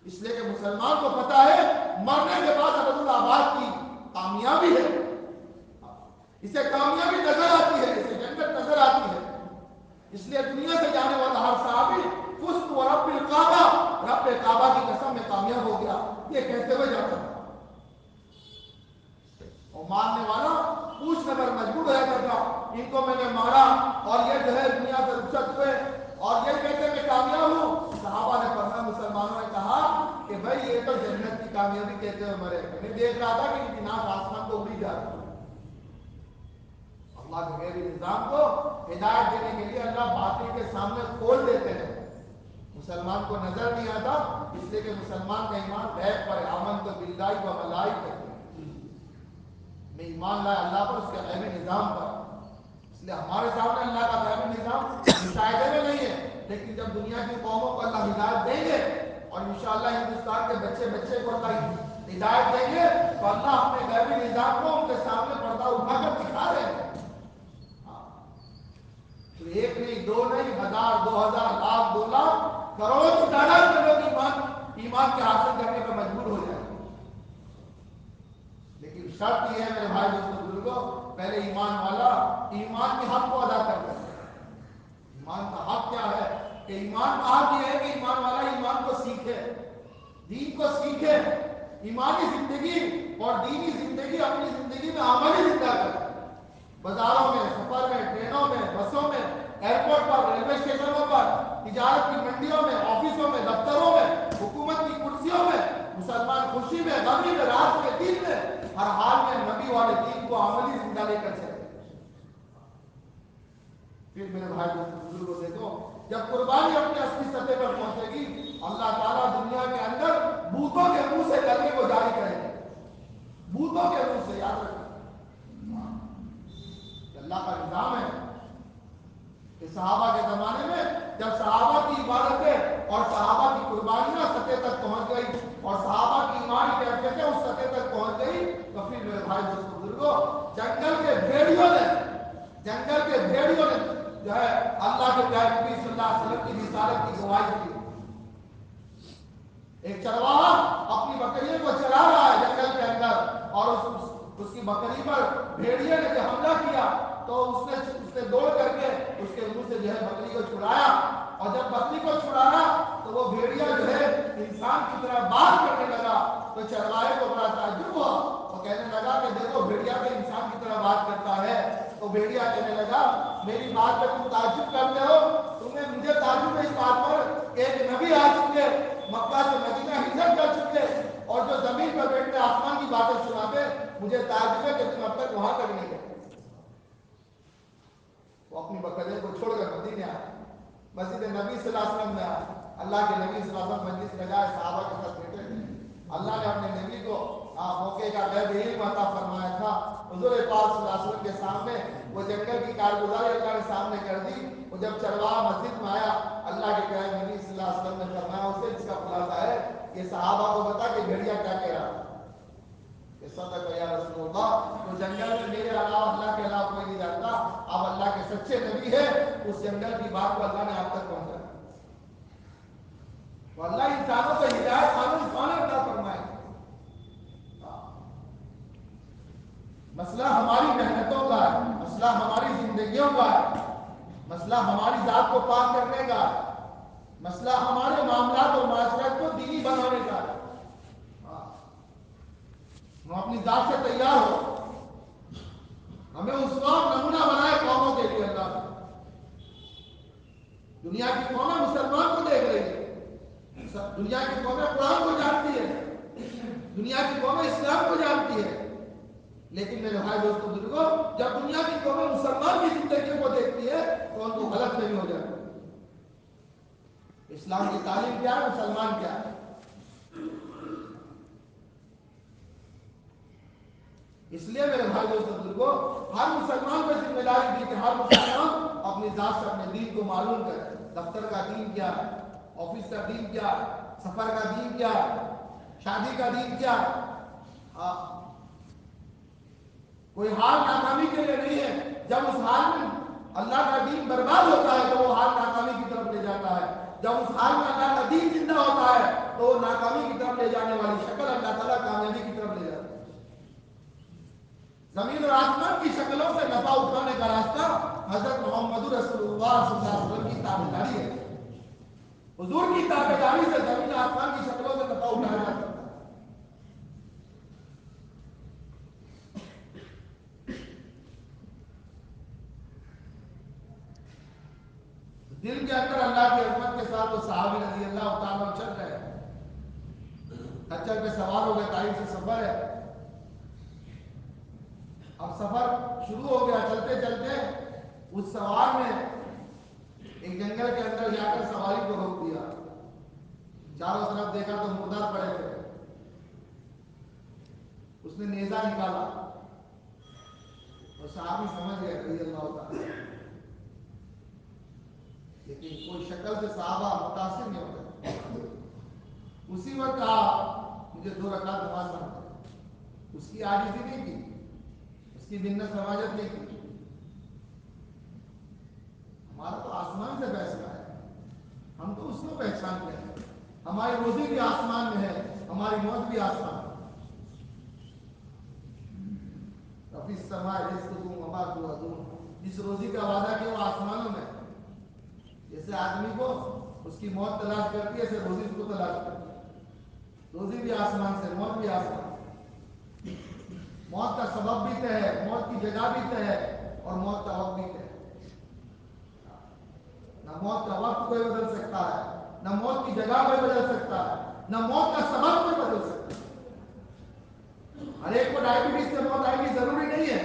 اس لیے کہ مسلمان کو پتا ہے مرنے کے بعد ابد الآباد کی کامیابی ہے, اسے کامیابی نظر آتی ہے, اسے جنت نظر آتی ہے. اس لیے دنیا سے جانے والا ہر صحابی فزت ورب الکعبہ, رب کعبہ کی قسم میں کامیاب ہو گیا یہ کہتے ہوئے جاتا تھا. اور مارنے والا پوچھنے پر مجبور رہتا تھا ان کو میں نے مارا اور یہ جو ہے دنیا سے رخصت ہوئے اور یہ کہتے میں کامیاب ہوں. صحابہ نے فرمایا, مسلمانوں نے کہا کہ بھائی یہ تو جنت کی کامیابی کہتے ہوئے مرے, میں دیکھ رہا تھا کہ ان کی ناک آسمان کو اڑی جا رہی ہے. اللہ کے غیبی نظام کو ہدایت دینے کے لیے اللہ باطل کے سامنے کھول دیتے ہیں. مسلمان کو نظر نہیں آتا اس لیے کہ مسلمان کا ایمان غیب پر ہے. آمنت باللہ و ملائکتہ, میں ایمان لائے اللہ پر, اس کے غیبی نظام پر. اس لیے ہمارے سامنے اللہ کا غیبی نظام مشاہدے میں نہیں ہے, لیکن جب دنیا کی قوموں کو اللہ ہدایت دیں گے اور انشاءاللہ ہندوستان کے بچے کو اللہ ہدایت دیں گے تو اللہ اپنے غیبی نظام کو ان کے سامنے پردہ اٹھا کر دکھا رہے ہیں. تو ایک نہیں, دو نہیں, 1000, 2000, لاکھ, 2 لاکھ, کروڑوں کی تعداد میں لوگ ایمان کے حاصل کرنے پر مجبور ہو جائیں. لیکن شرط یہ ہے میرے بھائی دوستوں بزرگوں, پہلے ایمان والا ایمان کے حق کو ادا کرتا ہے. ایمان کا حق کیا ہے کہ ایمان کا حق یہ ہے کہ ایمان والا ایمان کو سیکھے, دین کو سیکھے, ایمانی زندگی اور دینی زندگی اپنی زندگی میں عملی زندہ کرے. بازاروں میں, سفر میں, ٹرینوں میں, بسوں میں, ایئرپورٹ پر, ریلوے اسٹیشنوں پر, تجارت کی منڈیوں میں, آفسوں میں, دفتروں میں, حکومت کی کرسیوں میں, مسلمان خوشی میں, غمی میں, رات میں, دن میں, ہر حال میں نبی والے دین کو عملی زندہ لے کر چلے. پھر میرے بھائی بزرگوں دیکھو, جب قربانی اپنی اصلی سطح پر پہنچے گی اللہ تعالیٰ دنیا کے اندر بھوتوں کے منہ سے کرنے کو جاری کرے گا. بھوتوں کے منہ سے, یاد رکھیں اللہ کا نظام ہے کہ صحابہ کے زمانے میں جب صحابہ کی عبادتیں اور صحابہ کی قربانیاں سطح تک پہنچ گئی اور صحابہ کی ایمانی کیفیتیں اس سطح تک پہنچ گئی تو پھر میرے بھائی دوستوں بزرگوں جنگل کے بھیڑیوں نے جو ہے اللہ کے پیارے نبی صلی اللہ علیہ وسلم کی رسالت کی گواہی دی. ایک چرواہا اپنی بکریوں کو چرا رہا ہے جنگل کے اندر اور اس کی بکری پر بھیڑیے نے جب حملہ کیا تو اس نے دوڑ کر کے اس کے منہ سے جو ہے بکری کو چھڑایا, اور جب بکری کو چھڑایا تو وہ بھیڑیا جو ہے انسان کی طرح بات کرنے لگا تو چرواہے کو بڑا تعجب ہوا. وہ کہنے لگا کہ دیکھو بھیڑیا تو انسان کی طرح بات کرتا ہے. تو بھیڑیا کہنے لگا میری بات پہ تم تعجب کرتے ہو؟ تمہیں مجھے تعجب ہے اس بات پر کہ ایک نبی آ چکے، مکہ سے مدینہ ہجرت کر چکے، اور جو زمین پر بیٹھتے آسمان کی باتیں سناتے، مجھے تعجب ہے کہ تم اب تک وہاں تک نہیں گئے۔ وہ اپنی بقرے کو چھوڑ کر مدینے آئے، مسجد نبی صلی اللہ علیہ وسلم میں آئے، اللہ کے نبی صلی اللہ علیہ وسلم مجلس لگائے، صحابہ کے ساتھ بیٹھے تھے۔ اللہ نے اپنے نبی کو موقع کا غیب علم عطا فرمایا تھا۔ حضور پاک صلی اللہ علیہ وسلم کے سامنے وہ جنگل کی کارگزاری اللہ نے سامنے کر دی۔ وہ جب چرواہا مسجد میں آیا، اللہ کے پیارے نبی صلی اللہ علیہ وسلم نے فرمایا اسے، جس کا خلاصہ ہے کہ صحابہ کو بتا کہ بھیڑیا کیا کہہ رہا تھا کہ صدق یا رسول اللہ، تو جنگل میں میرے علاوہ اللہ کے علاوہ کوئی نہیں جانتا، آپ اللہ کے سچے نبی ہیں۔ اس جنگل کی بات کو اللہ نے آپ تک پہنچایا۔ تو اللہ انسانوں کو ہدایت عطا فرمائے۔ مسئلہ ہماری محنتوں کا ہے، مسئلہ ہماری زندگیوں کا ہے، مسئلہ ہماری ذات کو پاک کرنے کا ہے، مسئلہ ہمارے معاملات اور معاشرت کو دینی بنانے کا ہے۔ ہم اپنی ذات سے تیار ہو، ہمیں اس وقت نمونہ بنائے قوموں کے لیے۔ اللہ دنیا کی قومیں مسلمان کو دیکھ رہی ہے، دنیا کی قومیں قرآن کو جانتی ہے، دنیا کی قومیں اسلام کو جانتی ہے، لیکن میرے بھائی دوستو بزرگوں، جب دنیا کی قومیں مسلمان کی زندگیوں کو دیکھتی ہے تو ان کو غلط فہمی ہو جاتی ہے۔ اسلام کی تعلیم کیا ہے، مسلمان کیا ہے؟ اس لیے میرے بھائی دوستو بزرگوں، ہر مسلمان کو ذمہ داری دی کہ ہر مسلمان اپنی ذات سے اپنے دین کو معلوم کرے۔ دفتر کا دین کیا ہے، آفس کا دین کیا ہے، سفر کا دین کیا ہے، شادی کا دین کیا ہے۔ کوئی حال ناکامی کے لیے نہیں ہے، جب اس حال میں اللہ کا دین برباد ہوتا ہے تو وہ حال ناکامی کی طرف لے جاتا ہے، جب اس حال میں اللہ کا دین زندہ ہوتا ہے تو وہ ناکامی کی طرف لے جانے والی شکل اللہ تعالیٰ کامیابی کی طرف لے جاتا ہے۔ زمین اور آسمان کی شکلوں سے نفع اٹھانے کا راستہ حضرت محمد رسول اللہ صلی اللہ علیہ وسلم کی تابعداری ہے۔ حضور کی تابعداری سے زمین اور آسمان کی شکلوں سے نفع اٹھایا جا سکتا ہے۔ دل کے اندر اللہ کی عظمت کے ساتھ وہ صحابی رضی اللہ تعالیٰ چل رہے ہیں، خچر پہ سوار ہو گئے، طائف سے سفر ہے۔ اب سفر شروع ہو گیا، چلتے چلتے اس سوار نے ایک جنگل کے اندر جا کر سواری کو روک دیا۔ چاروں طرف دیکھا تو مردار پڑے تھے۔ اس نے نیزہ نکالا اور صحابی سمجھ گئے رضی اللہ تعالیٰ، لیکن کوئی شکل سے صحابہ متاثر نہیں ہوتے۔ اسی وقت کہا مجھے 2 رکعت نماز پڑھنا ہے۔ اس کی عاجزی نہیں کی، اس کی منت سماجت نہیں کی۔ ہمارا تو آسمان سے فیصلہ ہے، ہم تو اس کو پہچانتے ہیں۔ ہماری روزی بھی آسمان میں ہے، ہماری موت بھی آسمان میں ہے۔ فی السماء رزقکم وما توعدون، جس روزی کا وعدہ کیا وہ آسمانوں میں ہے۔ جیسے آدمی کو اس کی موت تلاش کرتی ہے، ایسے روزی اس کو تلاش کرتی ہے۔ روزی بھی آسمان سے، موت بھی آسمان سے۔ موت کا سبب بھی طے ہے، موت کی جگہ بھی طے ہے، اور موت کا وقت بھی طے ہے۔ نہ موت کا وقت کوئی بدل سکتا ہے، نہ موت کی جگہ کوئی بدل سکتا ہے، نہ موت کا سبب کوئی بدل سکتا ہے۔ ہر ایک کو ڈائبٹیز سے موت آئے گی ضروری نہیں ہے۔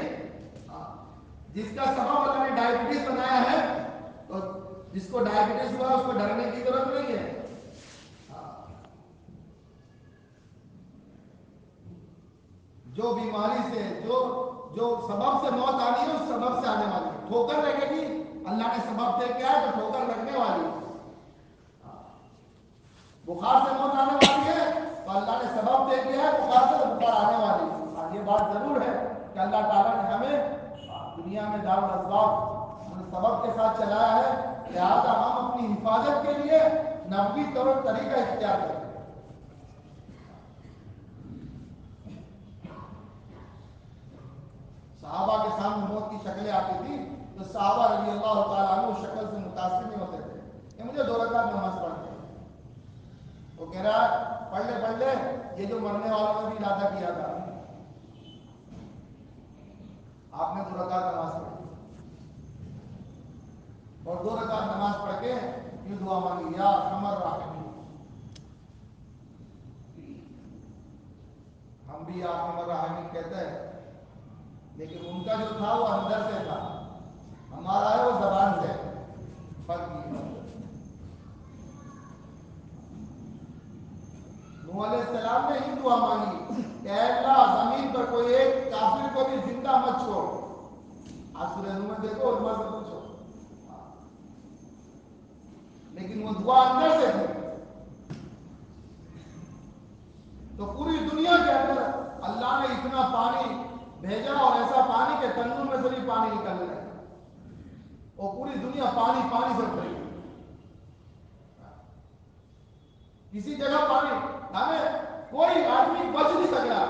جس کا سبب اللہ نے ڈائبٹیز بنایا ہے، تو جس کو ڈائبٹیز ہوا اس کو ڈرنے کی ضرورت نہیں ہے۔ جو بیماری سے، جو سبب سے موت آنی ہے اس سبب سے آنے والی ہے۔ ٹھوکر لگے گی، اللہ نے سبب طے کیا ہے تو ٹھوکر لگنے والی ہے۔ بخار سے موت آنے والی ہے تو اللہ نے سبب طے کیا ہے، بخار سے بخار آنے والی ہے۔ یہ بات ضرور ہے کہ اللہ تعالیٰ نے ہمیں دنیا میں دار الاسباب سبب کے ساتھ چلایا ہے، لہٰذا ہم اپنی حفاظت کے لیے 90 طور طریقہ اختیار کریں۔ صحابہ کے سامنے موت کی شکلیں آتی تھی تو صحابہ رضی اللہ تعالیٰ عنہ شکل سے متاثر نہیں ہوتے تھے کہ مجھے 2 رکعت نماز پڑھنی ہے۔ وہ کہہ رہا ہے پڑھ لے یہ جو مرنے والوں نے بھی ارادہ کیا تھا، آپ نے 2 رکعت نماز پڑھی۔ اور 2 رکعت نماز پڑھ کے یہ دعا مانگی، یا ارحم الراحمین۔ ہم بھی یا ارحم الراحمین کہتے ہیں، لیکن ان کا جو تھا وہ اندر سے تھا، ہمارا ہے وہ زبان سے، فرق یہ ہے۔ نوح علیہ السلام نے ہی دعا مانگی کہ اے اللہ زمین پر کوئی ایک کافر کو بھی زندہ مت چھوڑ۔ آج سورہ نوح میں دیکھو اور مت پوچھو، لیکن وہ دعا اندر سے تھی۔ تو پوری دنیا کے اندر اللہ نے اتنا پانی بھیجا، اور ایسا پانی کہ تندور میں سے بھی پانی نکل رہا ہے، اور پوری دنیا پانی پانی بھر رہی ہے، کسی جگہ پانی ہمیں کوئی آدمی بچ نہیں سکا،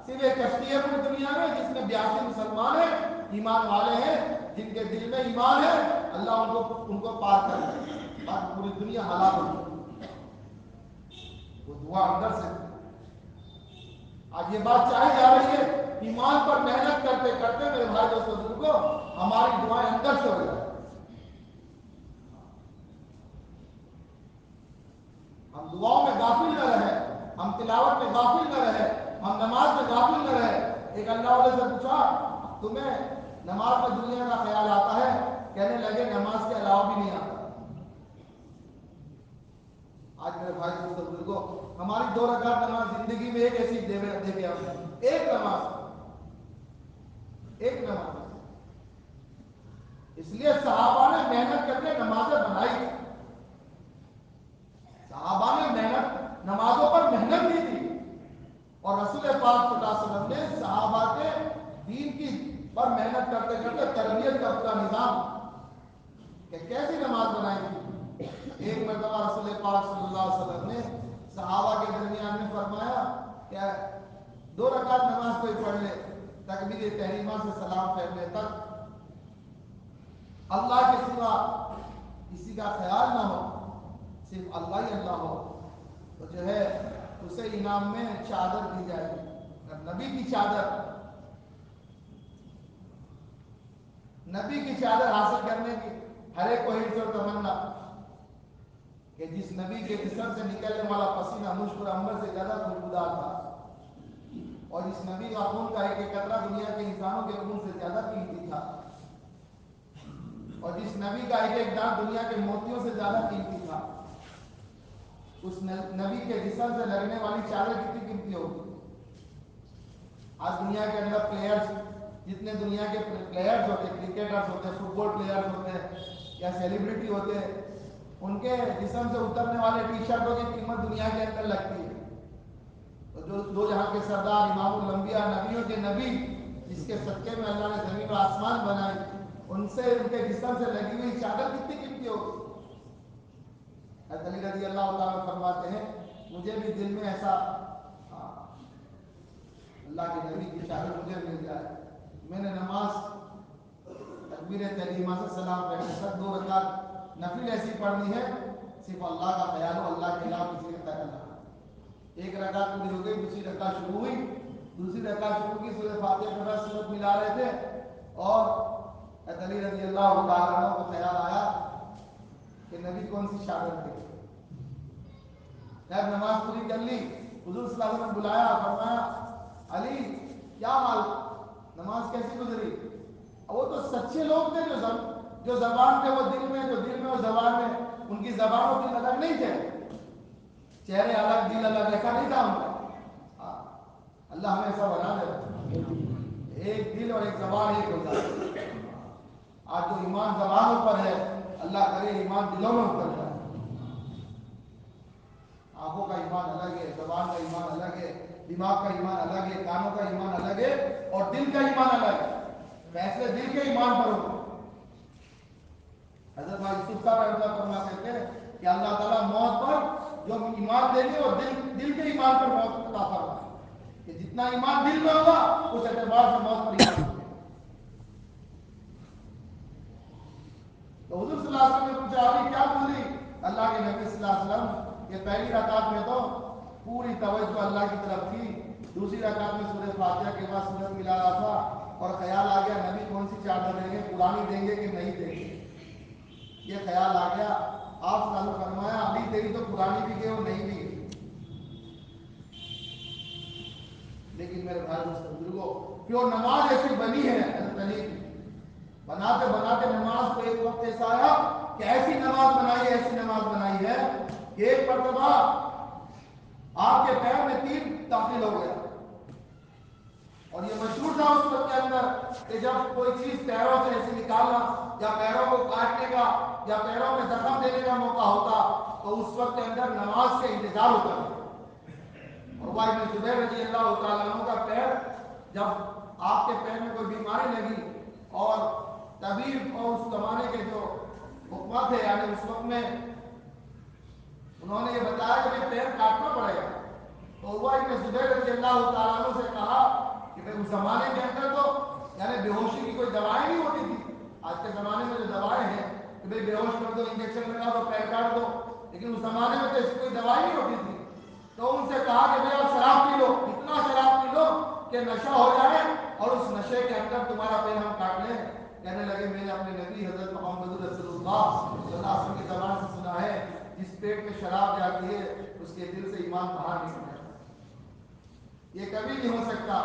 صرف ایک کشتی ہے پوری دنیا میں جس میں 82 مسلمان ہیں، ایمان والے ہیں، جن کے دل میں ایمان ہے، اللہ ان کو پار کر دے، باقی پوری دنیا ہلاک ہو گئی۔ وہ دعا اندر سے، آج یہ بات چاہی جا رہی ہے، ایمان پر محنت کرتے کرتے میرے بھائی دوستوں بزرگوں ہماری دعائیں اندر سے ہو جائیں، ہم دعاؤں میں غافل نہ رہے، ہم تلاوت میں غافل نہ رہے، ہم نماز میں غافل نہ رہے۔ ایک اللہ والے سے پوچھا، تمہیں نماز میں دنیا کا خیال آتا ہے؟ کہنے لگے نماز کے علاوہ بھی نہیں آتا۔ آج میرے بھائی دوستوں بزرگوں ہماری 2 رکعت نماز زندگی میں ایک ایسی دے گیا، ایک نماز، ایک نماز۔ اس لیے صحابہ نے محنت کر کے نمازیں بنائی، صحابہ نے محنت نمازوں پر محنت کی تھی، اور رسول پاک صلی اللہ علیہ وسلم نے صحابہ کے دین کی پر محنت کرتے کرتے تربیت کا پورا نظام کہ کیسی نماز بنائی تھی۔ ایک مرتبہ رسول پاک صلی اللہ علیہ وسلم نے صحابہ کے درمیان میں فرمایا کہ 2 رکعت نماز کوئی پڑھ لے، تکبیر تحریمہ سے سلام پھیرنے تک اللہ کے سوا کسی کا خیال نہ ہو، صرف اللہ ہی اللہ ہو، تو جو ہے اسے انعام میں چادر دی جائے گی، نبی کی چادر، نبی کی چادر حاصل کرنے کی ہر ایک کو ہرس اور تمنا کہ جس نبی کے جسم سے نکلنے والا پسینہ مشک اور عنبر سے زیادہ خوشبودار تھا، اور جس نبی کا خون کا ایک ایک قطرہ دنیا کے انسانوں کے خون سے زیادہ قیمتی تھا، اور جس نبی کا ایک ایک دانت دنیا کے موتیوں سے زیادہ قیمتی تھا، اس نبی کے جسم سے لگنے والی چادر کتنی قیمتی ہوگی۔ آج دنیا کے اندر پلیئرز، جتنے دنیا کے پلیئرز ہوتے ہیں، کرکٹرز ہوتے ہیں، فٹ بال پلیئرز ہوتے ہیں یا سیلیبریٹی ہوتے ہیں، ان کے جسم سے اترنے والے ٹی شرٹوں کی قیمت دنیا کے اندر لگتی ہے۔ تو جو 2 جہاں کے سردار، امام الانبیاء، نبیوں کے نبی، جس کے صدقے میں اللہ نے زمین و آسمان بنائی، ان سے ان کے جسم سے لگی ہوئی چادر کتنی قیمتی ہوگی۔ حضرت علی رضی اللہ تعالیٰ فرماتے ہیں مجھے بھی دل میں ایسا اللہ کے نبی کی چادر مجھے مل جائے، میں نے نماز تکبیر تحریمہ سے سلام پھیرنے تک 2 رکعت نفل ایسی پڑھنی ہے صرف اللہ کا خیال ہو، اللہ کے علاوہ کسی کا خیال نہ ہو۔ 1 رکعت پوری ہو گئی، دوسری رکعت شروع ہوئی، دوسری رکعت شروع کی، سورہ فاتحہ کے بعد سورت ملا رہے تھے، اور حضرت علی رضی اللہ تعالیٰ عنہ کو خیال آیا کہ نبی کون سی چادر دے۔ جب نماز پوری کر لی، حضور صلی اللہ علیہ وسلم نے بلایا، فرمایا علی کیا حال، نماز کیسی گزری؟ وہ تو سچے لوگ تھے جو زبان پہ وہ دل میں، جو دل میں اور زبان میں، ان کی زبان اور دل الگ نہیں تھے، چہرے الگ دل الگ، ایسا نہیں تھا ان کا۔ اللہ ہمیں ایسا بنا دے، ایک دل اور ایک زبان ایک ہو جائے۔ آج جو ایمان زبانوں پر ہے، اللہ کرے ایمان دلوں میں اتر جائے۔ آنکھوں کا ایمان الگ ہے، زبان کا ایمان الگ ہے، دماغ کا ایمان الگ ہے، کانوں کا ایمان الگ ہے، اور دل کا ایمان الگ ہے۔ فیصلے دل کے ایمان پر ہوتے ہیں۔ حضرت یوسف صاحب رحمۃ اللہ فرماتے تھے کہ اللہ تعالیٰ موت پر جو ایمان دے گے وہ دل کے ایمان پر موت عطا فرمائے، کہ جتنا ایمان دل میں ہوگا اس اعتبار سے موت پر ایمان ہوگا۔ تو حضور صلی اللہ علیہ وسلم نے پوچھا ابھی کیا گزری؟ اللہ کے نبی صلی اللہ علیہ وسلم یہ پہلی رکعت میں تو پوری توجہ اللہ کی طرف تھی، دوسری رکعت میں سورہ فاتحہ کے بعد سورت ملا رہا تھا، اور خیال آ گیا نبی کون سی چادر دیں گے، پرانی دیں گے کہ نہیں دیں گے۔ یہ خیال آ گیا، آپ نے فرمایا ابھی تیری تو پرانی بھی گئی اور نئی بھی گئی، لیکن میرے بھائی دوستو بزرگوں کیوں نماز ایسی بنی ہے حضرت علی بناتے بناتے نماز کو ایک وقت ایسا آیا کہ ایسی نماز بنائی ہے کہ ایک مرتبہ آپ کے پیر میں تیر داخل ہو گیا، اور یہ مشہور تھا اس وقت کے اندر کہ جب کوئی چیز پیروں سے ایسے نکالنا یا پیروں کو کاٹنے کا یا پیروں میں زخم دینے کا موقع ہوتا تو اس وقت کے اندر نماز کے انتظار ہوتا ہے۔ اور وہ ابن زبیر رضی اللہ تعالیٰ عنہ کا پیر، جب آپ کے پیر میں کوئی بیماری لگی اور طبیب اور اس زمانے کے جو حکمت ہے یعنی اس وقت میں انہوں نے یہ بتایا کہ یہ پیر کاٹنا پڑے گا، تو وہ ابن زبیر رضی اللہ تعالیٰ عنہ سے کہا کہ اس زمانے کے اندر تو یعنی بے ہوشی کی کوئی دوائیں نہیں ہوتی تھی، آج کے زمانے میں جو دوائیں ہیں کہ بے ہوش کر دو، انجیکشن لگا دو، پیر کاٹ دو، لیکن اس زمانے میں تو ایسی کوئی دوائی نہیں ہوتی تھی۔ تو ان سے کہا کہ بھئی آپ شراب پی لو، اتنا شراب پی لو کہ نشہ ہو جائے اور اس نشے کے اندر تمہارا پیر ہم کاٹ لیں۔ کہنے لگے میں نے اپنے نبی حضرت محمد رسول اللہ صلی اللہ علیہ وسلم کی زبان سے سنا ہے جس پیٹ میں شراب جاتی ہے اس کے دل سے ایمان باہر نہیں ہوتا، یہ کبھی نہیں ہو سکتا،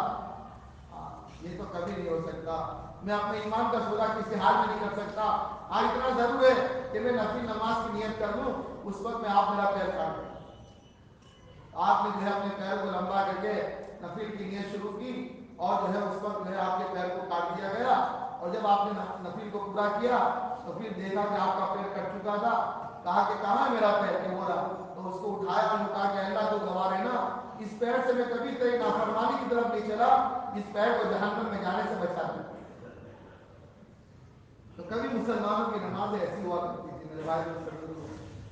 یہ تو کبھی نہیں ہو سکتا، میں اپنے ایمان کا سودا کسی حال میں نہیں کر سکتا، آج اتنا ضرور ہے کہ میں نفل نماز کی نیت کر لوں، اس وقت میں آپ میرا پیر کاٹ دیں۔ آپ نے جو ہے اپنے پیر کو لمبا کر کے نفل کی نیت شروع کی اور جو ہے اس وقت جو ہے آپ کے پیر کو کاٹ دیا گیا، اور جب آپ نے نفل کو پورا کیا تو پھر دیکھا کہ آپ کا پیر کٹ چکا تھا، کہا کہ کہاں ہے میرا پیر کہ وہ رہا، تو اس کو اٹھایا اور کہا کہ اللہ تو گواہ ہے نا اس پیر سے میں کبھی تیری نافرمانی کی طرف نہیں چلا، اس پیر کو جہنم میں جانے سے بچا دیا۔ تو کبھی مسلمانوں کی نمازیں ایسی ہوا کرتی تھی میرے بھائی دوستو،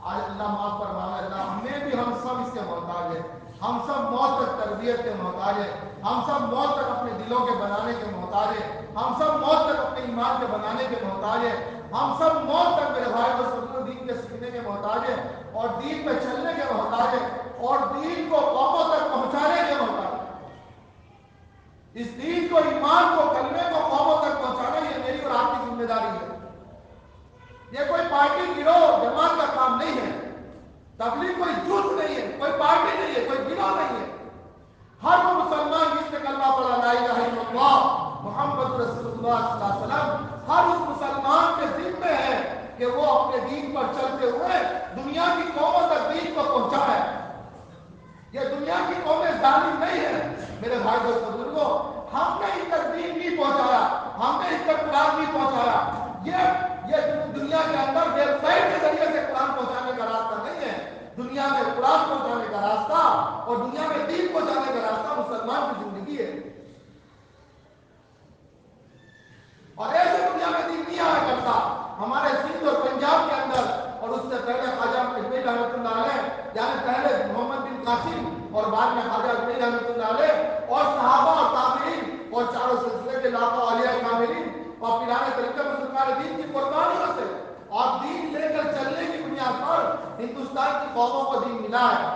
آج اللہ معاف فرمائے، اللہ ہمیں بھی ہم سب اس کے محتاج ہیں، ہم سب موت تک تربیت کے محتاج ہیں، ہم سب موت تک اپنے دلوں کے بنانے کے محتاج ہیں، ہم سب موت تک اپنے ایمان کے بنانے کے محتاج ہیں، ہم سب موت تک میرے بھائی دوستو دین کے سیکھنے کے محتاج ہیں اور دین پہ چلنے کے محتاج ہیں اور دین کو قوموں تک پہنچانے کے محتاج ہیں۔ اس دین کو، ایمان کو، کلمے کو قوموں تک پہنچانا یہ میری اور آپ کی ذمہ داری ہے۔ یہ کوئی پارٹی گروہ جماعت کا کام نہیں ہے، تبلیغ کوئی جھوٹ نہیں ہے، کوئی پارٹی نہیں ہے، کوئی گروہ نہیں ہے۔ ہر وہ مسلمان جس نے کلمہ پڑھا لا الہ الا اللہ محمد رسول اللہ صلی اللہ علیہ وسلم، ہر اس مسلمان کے ذمہ ہے کہ وہ اپنے دین پر چلتے ہوئے دنیا کی قوموں تک دین کو پہنچائے۔ یہ دنیا کی قومیں ظالم نہیں ہے میرے بھائی دوستو بزرگوں، ہم نے ان تک دین نہیں پہنچایا، ہم نے ان تک قرآن نہیں پہنچایا، یہ دنیا کے اندر ویب سائٹ کے ذریعے سے قرآن پہنچانے کا راستہ نہیں ہے، دنیا میں قرآن پہنچانے کا راستہ اور دنیا میں دین پہنچانے کا راستہ مسلمان کی زندگی ہے۔ اور ایسے دنیا میں دین نہیں آیا کرتا، ہمارے سندھ اور پنجاب کے اندر اور اس سے پہلے خواجہ اجمیری رحمۃ اللہ علیہ، یعنی پہلے محمد بن قاسم اور بعد میں خواجہ اجمیری رحمۃ اللہ علیہ اور صحابہ اور تابعین اور چاروں سلسلے کے لاکھوں اولیاء کاملین اور پیرانے طریقے مسلمان دین کی قربانیوں سے اور دین لے کر چلنے کی بنیاد پر ہندوستان کی قوموں کو دین ملا ہے۔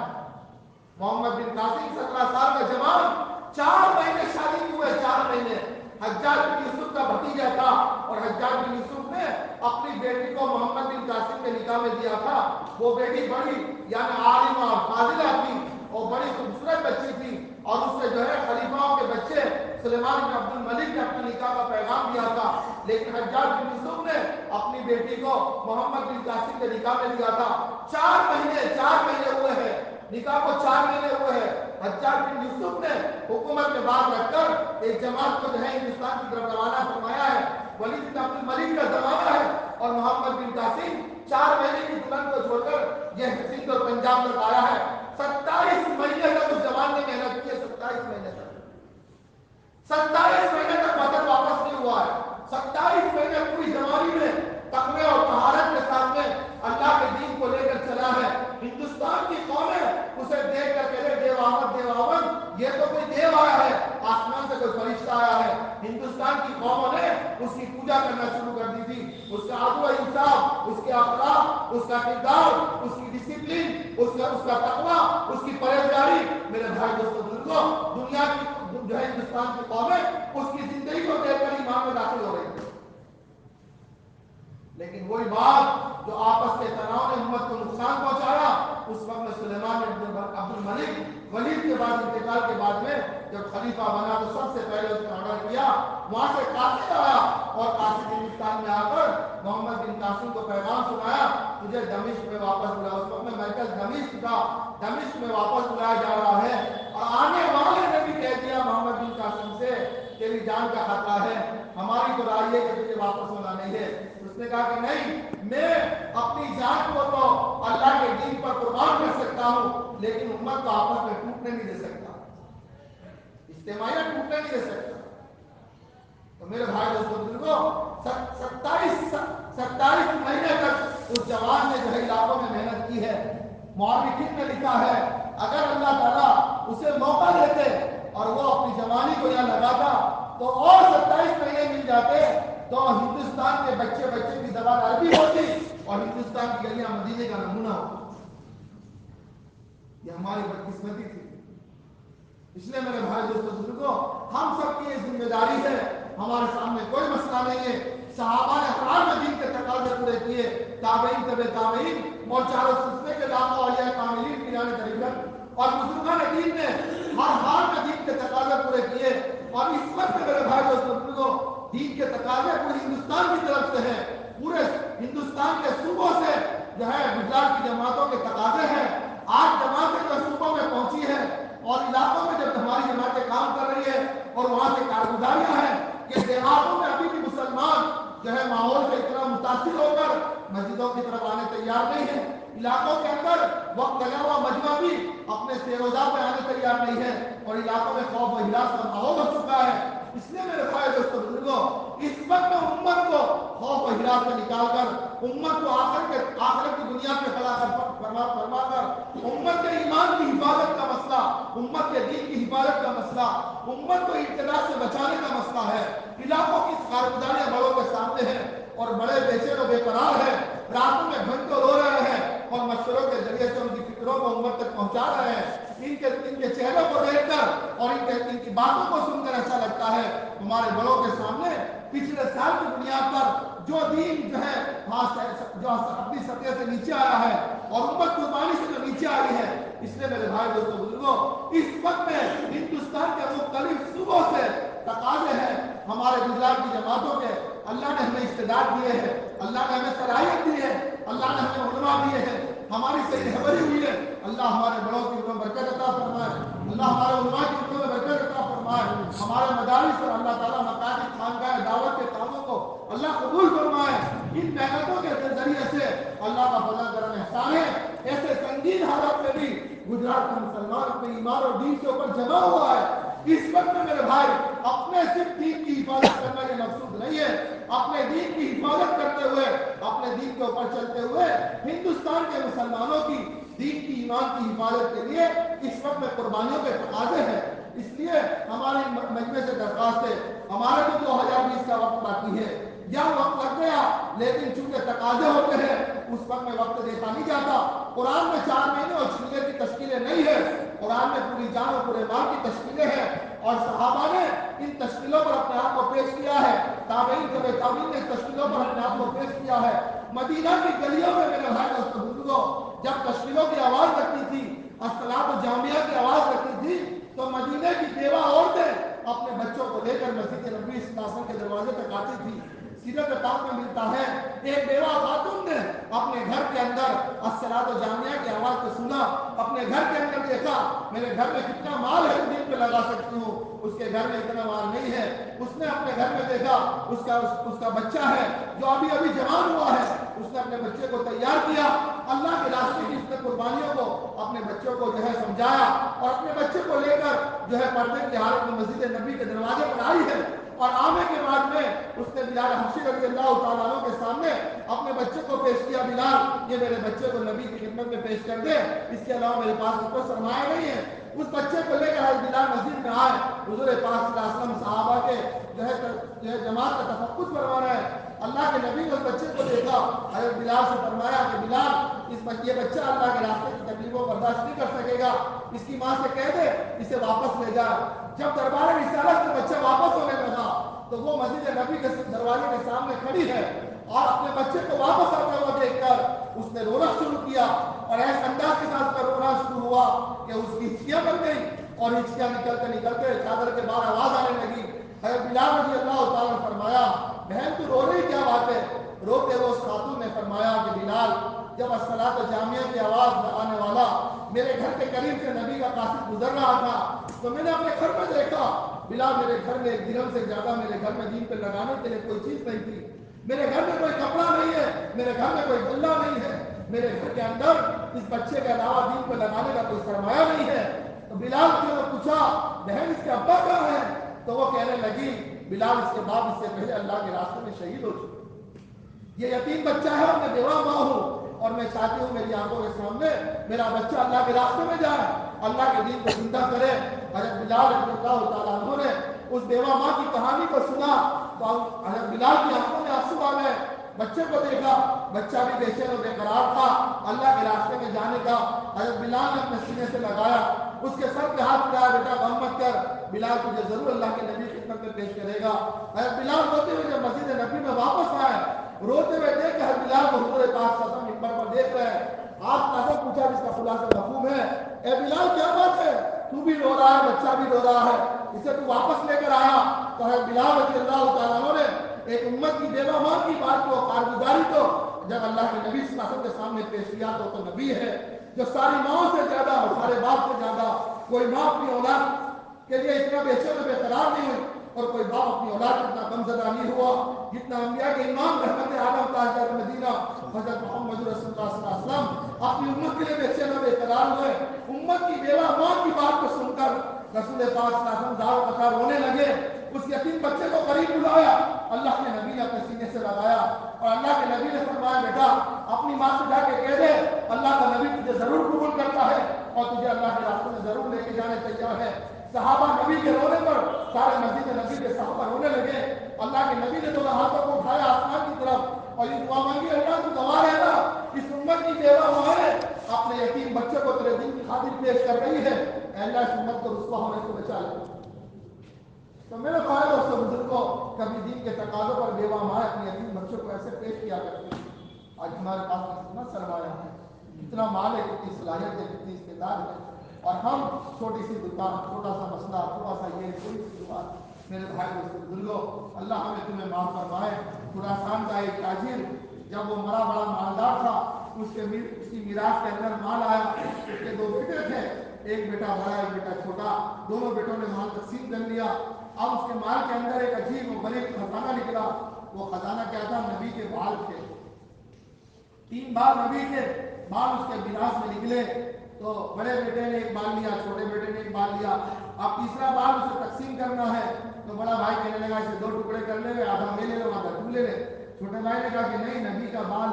محمد بن قاسم 17 سال کا جوان، 4 مہینے شادی ہوئے، 4 مہینے، حجاج بن یوسف کا بھتیجا تھا اور حجاج بن یوسف نے اپنی بیٹی کو محمد بن قاسم کے نکاح میں دیا تھا۔ وہ بیٹی بڑی یعنی عالمہ اور فاضلہ تھی اور بڑی خوبصورت بچی تھی اور اس سے جو ہے خلیفاؤں کے بچے سلیمان بن عبد الملک نے اپنے نکاح کا پیغام دیا تھا، لیکن حجاج بن یوسف نے اپنی بیٹی کو محمد بن قاسم کے نکاح میں دیا تھا۔ 4 مہینے ہوئے ہیں نکاح کو، 4 مہینے ہوئے ہیں۔ حجاج بن یوسف نے حکومت میں بات رکھ کر ایک جماعت کو جو ہے ہندوستان کی طرف روانہ فرمایا ہے۔ ولید بن عبد الملک کا زمانہ ہے اور محمد بن قاسم 4 مہینے کی دلہن کو چھوڑ کر یہ سندھ اور پنجاب تک آیا ہے۔ 27 مہینے تک اس جوان نے محنت کی ہے، 27 مہینے تک 27 مہینے تک وطن واپس نہیں ہوا ہے۔ 27 مہینے پوری جوانی میں تقوی اور طہارت کے ساتھ میں اللہ کے دین کو لے کر چلا ہے۔ ہندوستان کی قومیں اسے دیکھ کر کہتے دیو آمد، دیو آمد، یہ تو کوئی دیو آیا ہے، آسمان سے کوئی فرشتہ آیا ہے۔ ہندوستان کی قوموں نے اس کی پوجا کرنا شروع کر دی تھی، اس کا عدل و انصاف، اس کے اخلاق، اس کا کردار، اس کی ڈسپلن، اس کا تقوی، اس کی پرہیزگاری۔ میرے بھائی دوستو بزرگوں، دنیا کی جو ہے ہندوستان کی قومیں اس کی زندگی کو دیکھ کر ایمان میں داخل ہو رہی تھی۔ لیکن وہی بات جو آپس کے تناؤ نے امت کو نقصان پہنچایا، اس وقت میں سلیمان نے عبد الملک ولید کے بعد انتقال کے بعد میں جب خلیفہ بنا تو سب سے پہلے اس نے آرڈر کیا، وہاں سے قاصد آیا اور قاصد ہندوستان میں آ کر محمد بن قاسم کو پیغام سنایا، تجھے دمشق میں واپس بلایا۔ اس وقت میں مرکز دمشق تھا، دمشق میں واپس بلایا جا رہا ہے، اور آنے والے نے بھی کہہ دیا محمد بن قاسم سے تیری جان کا خطرہ ہے، ہماری تو رائے ہے کہ تجھے واپس ہونا نہیں ہے۔ اس نے کہا کہ نہیں، میں اپنی جان کو تو اللہ کے دین پر قربان کر سکتا ہوں، لیکن امت کو آپس میں ٹوٹنے نہیں دے سکتا، اجتماعیہ ٹوٹنے نہیں دے سکتا۔ تو میرے بھائی دوستوں بزرگوں، 27 مہینے تک اس جوان نے جو ہے علاقوں میں محنت کی ہے۔ مورخین نے لکھا ہے اگر اللہ تعالیٰ اسے موقع دیتے اور وہ اپنی جوانی کو یہاں لگاتا تو اور 27 مہینے مل جاتے تو ہندوستان کے بچے کی زبان عربی ہوتی اور ہندوستان کی گلیاں مدینے کا نمونہ ہوتا۔ یہ ہماری بدقسمتی تھی۔ اس لیے میرے بھائی دوستوں بزرگوں، ہم سب کی یہ ذمہ داری ہے، ہمارے سامنے کوئی مسئلہ نہیں ہے۔ صحابہ نے حرام میں دین کے تقاضے پورے کیے، تابعین تبع تابعین اور چاروں سلسلے کے داخلہ اولیاء کاملین پیران طریقت اور بزرگان دین نے ہر حال میں دین کے تقاضے پورے کیے۔ اور اس وقت میرے بھائی دوستوں بزرگوں، دین کے تقاضے پورے ہندوستان کی طرف سے ہیں، پورے ہندوستان کے صوبوں سے جو ہے گجرات کی جماعتوں کے تقاضے ہیں۔ آج جماعتیں جو صوبوں میں پہنچی ہے اور علاقوں میں جب ہماری جماعتیں کام کر رہی ہے اور وہاں سے کارگزاریاں ہیں کہ دیہاتوں میں ابھی بھی مسلمان جو ہے ماحول سے اتنا متاثر ہو کر مسجدوں کی طرف آنے تیار نہیں ہے۔ علاقوں کے اندر وقت لگا ہوا مجمع بھی اپنے سیروزہ پہ آنے تیار نہیں ہے اور علاقوں میں خوف و ہراس کا ماحول ہو چکا ہے۔ اس لیے میرے بھائی دوستوں بزرگوں، اس وقت میں امت کو خوف و ہراس سے نکال کر امت کو آخرت کی بنیاد پہ کھڑا کر فرما کر امت کے ایمان کی حفاظت کا مسئلہ، امت کے دین کی حفاظت کا مسئلہ، امت کو ابتلا سے بچانے کا مسئلہ ہے۔ علاقوں کی کارگزاریاں بڑوں کے سامنے ہیں اور بڑے بے چین و بے قرار ہیں، راتوں میں گھنٹوں رو رہے ہیں اور مشوروں کے ذریعے سے ان کی فکروں کو امت تک پہنچا رہے ہیں۔ ان کے چہروں کو دیکھ کر اور ان کی باتوں کو سن کر ایسا لگتا ہے ہمارے بڑوں کے سامنے پچھلے سال کی بنیاد پر جو دین جو ہے جو اپنی سطح سے نیچے آیا ہے اور امت قربانی سے جو نیچے آئی ہے۔ اس لیے میرے بھائی دوستوں بزرگوں، اس وقت میں ہندوستان کے مختلف صوبوں سے تقاضے ہیں ہمارے گجرات کی جماعتوں کے۔ اللہ نے ہمیں استعداد دیے ہیں، اللہ نے ہمیں صلاحیت دی ہے، اللہ نے ہمیں علماء دیے ہیں، ہماری صحیح رہبری ہوئی ہے۔ اللہ ہمارے بڑوں کی عمر میں برکت عطا فرمائے، اللہ ہمارے علماء کی عمر میں برکت عطا فرمائے، ہمارے مدارس اور اللہ تعالیٰ مکاتب خانقاہ دعوت کے کاموں کو اللہ قبول فرمائے۔ ان محنتوں کے ذریعے سے اللہ کا فضل کرم احسان ہے، ایسے سنگین حالات میں بھی گجرات کا مسلمان اپنے ایمان اور دین کے اوپر جمع ہوا ہے۔ اس وقت میں میرے بھائی اپنے صرف دین کی حفاظت کرنا یہ مقصود نہیں ہے، اپنے دین کی حفاظت کرتے ہوئے اپنے دین کے اوپر چلتے ہوئے ہندوستان کے مسلمانوں کی دین کی ایمان کی حفاظت کے لیے اس وقت میں قربانیوں کے تقاضے ہیں۔ اس لیے ہماری مجمع سے درخواست ہے، ہمارے تو 2020 کا وقت باقی ہے، یا وقت لگ گیا لیکن چونکہ تقاضے ہوتے ہیں اس وقت میں وقت دیکھا نہیں جاتا۔ قرآن میں 4 مہینے اور 6 مہینے کی تشکیلیں نہیں ہے، قرآن میں پوری جان اور پورے مال کی تشکیلیں ہیں اور صحابہ نے ان تشکیلوں پر اپنے آپ کو پیش کیا ہے، تابعین تابعین نے تشکیلوں پر اپنے آپ کو پیش کیا ہے۔ مدینہ کی گلیوں میں میرے بھائی دوستوں بزرگوں جب تشکیلوں کی آواز لگتی تھی، الصلاۃ الجامعہ کی آواز لگتی تھی تو مدینے کی بیوہ عورتیں اپنے بچوں کو لے کر مسجد نبوی صلی اللہ علیہ وسلم کے دروازے تک آتی تھی۔ سیرت پاک میں ملتا ہے ایک بیوہ خاتون نے اپنے گھر کے اندر الصلاۃ الجامعہ کی آواز کو سنا، اپنے گھر کے اندر دیکھا میرے گھر میں کتنا مال ہے دین پہ لگا سکتی ہوں، اس کے گھر میں اتنا مال نہیں ہے۔ اس نے اپنے گھر میں دیکھا اس کا بچہ ہے جو ابھی جوان ہوا ہے، اس نے اپنے بچے کو تیار کیا، اللہ کے راستے کی اس نے قربانیوں کو اپنے بچوں کو جو ہے سمجھایا اور اپنے بچے کو لے کر جو ہے پردے کی حالت میں مسجد نبی کے دروازے پر آئی ہے۔ اور آنے کے بعد میں اس نے بلال حبشی رضی اللہ تعالیٰ عنہ کے سامنے اپنے بچے کو پیش کیا، بلال یہ میرے بچے کو نبی کی خدمت میں پیش کر دے، اس کے علاوہ میرے پاس کوئی سرمایہ نہیں ہے۔ اس بچے کو لے کر حضرت بلال مسجد میں آئے، حضور پاک صلی اللہ علیہ وسلم صحابہ کے جو ہے جماعت کا تفقد فرما رہے ہیں۔ اللہ کے نبی نے اس بچے کو دیکھا، حضرت بلال سے فرمایا کہ بلال یہ بچہ اللہ کے راستے کی تکلیفوں برداشت نہیں کر سکے گا، اس کی ماں سے کہہ دے اسے واپس لے جائے۔ جب دربار رسالت سے بچہ واپس ہونے لگا تو وہ مسجد نبی کے دروازے کے سامنے کھڑی ہے اور اپنے بچے کو واپس آتا ہوا دیکھ کر اس نے رونا شروع کیا، اور ایسے انداز کے ساتھ رونا شروع ہوا کہ اس کی ہچکیاں بن گئی، اور ہچکیاں نکلتے چادر کے باہر آواز آنے لگی۔ حضرت بلال رضی اللہ تعالیٰ نے فرمایا بہن تو رو رہی کیا بات ہے؟ روتے ہوئے اس خاتون نے فرمایا کہ بلال جب الصلاۃ جامعہ کی آواز آنے والا میرے گھر کے قریب سے نبی کا قاصد گزر رہا تھا تو میں نے اپنے گھر میں دیکھا بلال میرے گھر میں 1 درہم سے زیادہ میرے گھر میں دین پہ لگانے کے لیے کوئی چیز نہیں تھی، میرے گھر میں کوئی کپڑا نہیں ہے، میرے گھر میں کوئی غلہ نہیں ہے، میرے گھر کے اندر اس بچے کے علاوہ دین پہ لگانے کا کوئی سرمایہ نہیں ہے۔ تو بلال نے پوچھا بہن اس کے ابا کہاں ہے؟ تو وہ کہنے لگی بلال اس کے باپ اس سے پہلے اللہ کے راستے میں شہید ہو چکے، یہ یتیم بچہ ہے اور میں بیوہ ماں ہوں، اور میں چاہتی ہوں میری آنکھوں کے سامنے میرا بچہ اللہ کے راستے میں جائے، اللہ کے دین کو زندہ کرے۔ حضرت بلال رضی اللہ تعالیٰ عنہ نے اس بیوہ ماں کی کہانی کو سنا تو حضرت بلال کی آنکھوں میں آنسو آ گئے، بچے کو دیکھا، بچہ بھی بے چین و بے قرار تھا اللہ کے راستے میں جانے کا۔ حضرت بلال نے اپنے سینے سے لگایا، اس کے سر پہ ہاتھ پھیلایا، بیٹا غم مت کر، بلال تجھے ضرور اللہ کے نبی خدمت میں پیش کرے گا۔ حضرت بلال روتے ہوئے جب مسجد نبی میں واپس آئے، روتے ہوئے دیکھ کر بلال کو حضور پاک صلی اللہ علیہ وسلم منبر پر دیکھ رہے ہیں، آپ نے پوچھا جس کا خلاصہ مفہوم ہے، اے بلال کیا بات ہے؟ تو بھی رو رہا ہے، بچہ بھی رو رہا ہے، اسے تو واپس لے کر آیا۔ تو حضرت بلال رضی اللہ تعالیٰ عنہ نے ایک امت کی بیوہ ماں کی بات کو، کارگزاری کو جب اللہ کے نبی صلی اللہ علیہ وسلم کے سامنے پیش کیا تو نبی ہے جو ساری ماؤں سے زیادہ اور سارے باپ سے زیادہ، کوئی ماں اپنی اولاد کے لیے اتنا بے چین و بے قرار نہیں ہوئی، اور کوئی باپ اپنی اولاد اتنا غمزدہ نہیں ہوا جتنا انبیاء کے امام رحمت عالم تاجدار مدینہ حضرت محمد رسول اللہ صلی اللہ علیہ وسلم اپنی امت کے لیے بے چین و بے قرار ہوئے۔ امت کی بیوہ ماں کی بات کو سن کر رسول پاک صلی اللہ علیہ وسلم دار و قطار رونے لگے، اس یتیم بچے کو قریب بلایا، اللہ کے نبی نے اپنے سینے سے لگایا، اور اللہ کے نبی نے فرمایا بیٹا اپنی ماں سے جا کے کہہ دے اللہ کا نبی تجھے ضرور قبول کرتا ہے اور تجھے اللہ کے راستے میں ضرور لے کے جانے تیار ہے۔ صحابہ نبی کے رونے پر سارے مسجد نبی کے صحابہ رونے لگے، اللہ کے نبی نے دونوں ہاتھوں کو اٹھایا آسمان کی طرف اور یہ دعا مانگی اللہ تو گواہ رہنا اس امت کی بیوہ مائیں اپنے یتیم بچے کو تیرے دین کی خاطر پیش کر رہی ہے، اے اللہ اس امت کو رسوا ہونے سے بچا لے۔ تو میرے بھائی اور بزرگوں کبھی دین کے تقاضوں پر بیوہ مائیں اپنے یتیم بچوں کو ایسے پیش کیا کرتی ہیں۔ آج ہمارے پاس کتنا سرمایہ ہے، کتنا مال ہے، کتنی صلاحیت ہے، کتنی استعداد ہے، اور ہم چھوٹی سی دکان، چھوٹا سا مسئلہ، تھوڑا سا یہ تھوڑی سی دکان۔ میرے بھائی دوستو بزرگوں اللہ ہمیں تمہیں معاف فرمائے۔ خراسان کا ایک تاجر جب وہ مرا بڑا مالدار تھا، اس کی میراث کے اندر مال آیا، اس کے 2 بیٹے تھے، ایک بیٹا بڑا ایک بیٹا چھوٹا، دونوں بیٹوں نے مال تقسیم کر لیا۔ اب اس کے مال کے اندر ایک عجیب و غریب خزانہ نکلا، وہ خزانہ کیا تھا؟ نبی کے بال تھے، 3 بال نبی کے بال اس کے میراث میں نکلے۔ تو بڑے بیٹے نے ایک بال لیا، چھوٹے بیٹے نے ایک بال لیا، اب تیسرا بال اسے تقسیم کرنا ہے۔ تو بڑا بھائی کہنے لگا اسے 2 ٹکڑے کر لے، آدھا میں لے لو آدھا تو لے لے۔ چھوٹے بھائی نے کہا کہ نہیں، نبی کا بال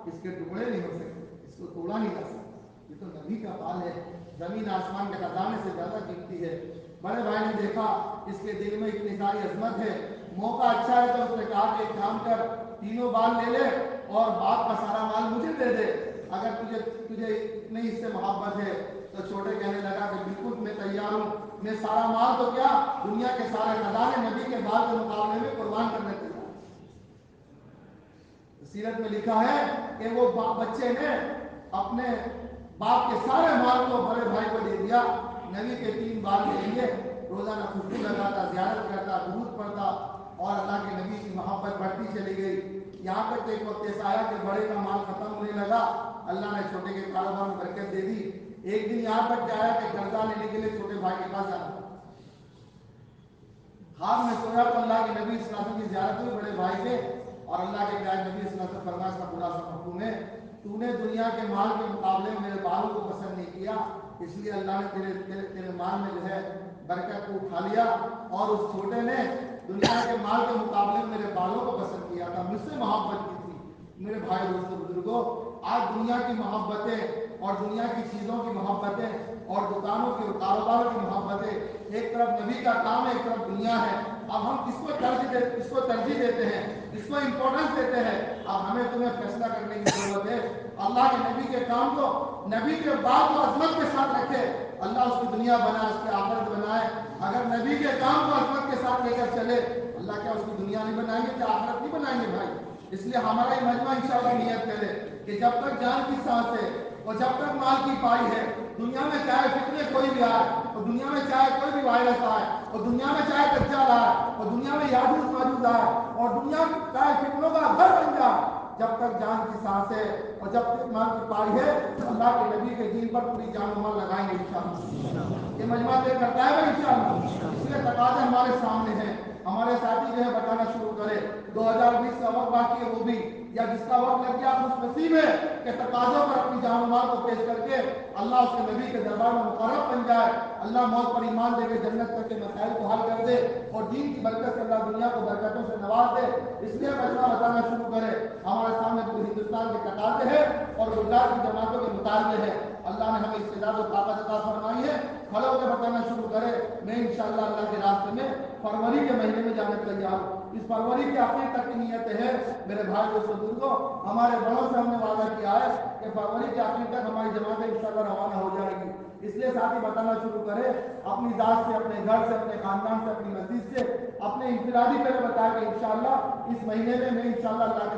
اس کے ٹکڑے نہیں ہو سکتے، اس کو توڑا نہیں جا سکتا، یہ تو نبی کا بال ہے، زمین آسمان کے خزانے سے زیادہ قیمتی ہے۔ بڑے بھائی نے دیکھا اس کے دل میں اتنی ساری عظمت ہے، موقع اچھا ہے، تو اس نے کہا کہ ایک کام کر، تینوں بال لے لے اور باپ کا سارا مال مجھے دے دے، اگر تجھے اتنی اس سے محبت ہے۔ تو چھوٹے کہنے لگا کہ بالکل میں تیار ہوں، میں سارا مال تو کیا دنیا کے سارے خزانے نبی کے بال کے مقابلے میں قربان کرنے تیار ہوں۔ سیرت میں لکھا ہے کہ وہ بچے نے اپنے باپ کے سارے مال کو بڑے بھائی کو دے دیا، نبی کے 3 بال لے لیے، روزانہ خوشبو لگاتا، زیارت کرتا، درود پڑھتا، اور اللہ کے نبی کی محبت بڑھتی چلی گئی، یہاں تک کہ ایک وقت ایسا آیا کہ بڑے کا مال ختم ہونے لگا، اللہ نے چھوٹے کے کاروبار میں برکت دے دی۔ ایک دن یہاں تک کہ آیا کہ قرضہ لینے کے لیے چھوٹے بھائی کے پاس جانا، خواب میں سویا تو اللہ کے نبی صلی اللہ علیہ وسلم کی زیارت ہوئی، بڑے بھائی سے، اور اللہ کے پیارے نبی صلی اللہ علیہ وسلم فرمایا، اس کا پورا سا مفہوم ہے، تو نے دنیا کے مال کے مقابلے میں میرے بالوں کو پسند نہیں کیا، اس لیے اللہ نے تیرے مال میں جو ہے برکت کو اٹھا لیا، اور اس چھوٹے نے دنیا کے مال کے مقابلے میں میرے بالوں کو پسند کیا تھا، مجھ سے محبت کی تھی۔ میرے بھائی دوستوں بزرگوں آج دنیا کی محبتیں اور دنیا کی چیزوں کی محبتیں اور دکانوں کی اور کاروباروں کی محبتیں، ایک طرف نبی کا کام ہے، ایک طرف دنیا ہے، اب ہم کس کو ترجیح دیتے ہیں، کس کو امپورٹنس دیتے ہیں؟ اب ہمیں تمہیں فیصلہ کرنے کی ضرورت ہے۔ اللہ کے نبی کے کام کو، نبی کے بات کو عظمت کے ساتھ رکھے، اللہ اس کی دنیا بنائے، اس کی آخرت بنائے۔ اگر نبی کے کام کو عظمت کے ساتھ لے کر چلے، اللہ کیا اس کی دنیا نہیں بنائیں گے، کیا آخرت نہیں بنائیں گے؟ بھائی اس لیے ہمارا یہ مجمع انشاءاللہ نیت کرے کہ جب تک جان کی سانس ہے اور جب تک مال کی پائی ہے، دنیا میں چاہے فتنے کوئی بھی آئے، اور دنیا میں چاہے کوئی بھی وائرس آئے، اور دنیا میں چاہے دجال آئے، اور دنیا میں یاجوج ماجوج آئے، اور دنیا میں چاہے فتنوں کا گھر بن جائے، جب تک جان کی سانس ہے اور جب تک مال کی پائی ہے، اللہ کے نبی کے دین پر پوری جان و مال لگائیں گے انشاءاللہ۔ یہ مجمع طے کرتا ہے انشاءاللہ۔ اس لیے تقاضے ہمارے سامنے ہیں، ہمارے ساتھی جو ہے بتانا شروع کرے 2020 کا وقت باقی ہے، وہ بھی یا جس کا وقت لگ گیا خوش نصیب ہے کہ تقاضوں پر اپنی جان و مال کو پیش کر کے اللہ اس کے نبی کے دربار میں مقرب بن جائے، اللہ موت پر ایمان دے کے جنت تک کے مسائل کو حل کر دے اور دین کی برکت سے اللہ دنیا کو برکتوں سے نواز دے۔ اس لیے مجمع بتانا شروع کرے، ہمارے سامنے پورے ہندوستان کے تقاضے ہیں اور گجرات کی جماعتوں کے مطالبے ہیں۔ اللہ نے ہمیں استعداد و طاقت عطا فرمائی ہے، کھڑے ہو کے بتانا شروع کرے، میں انشاءاللہ اللہ کے راستے میں فروری کے مہینے میں جانے تیار ہوں۔ اس فروری کے آخر تک کی نیت ہے میرے بھائی دوستو بزرگوں، ہمارے بڑوں سے ہم نے وعدہ کیا ہے کہ فروری کے آخر تک ہماری جماعت انشاءاللہ روانہ ہو جائے گی۔ اس لیے ساتھی بتانا شروع کرے، اپنی ذات سے، اپنے گھر سے، اپنے خاندان سے، اپنی مسجد سے، اپنے انفرادی پہلے بتایا کہ انشاءاللہ اس مہینے میں انشاءاللہ اللہ کے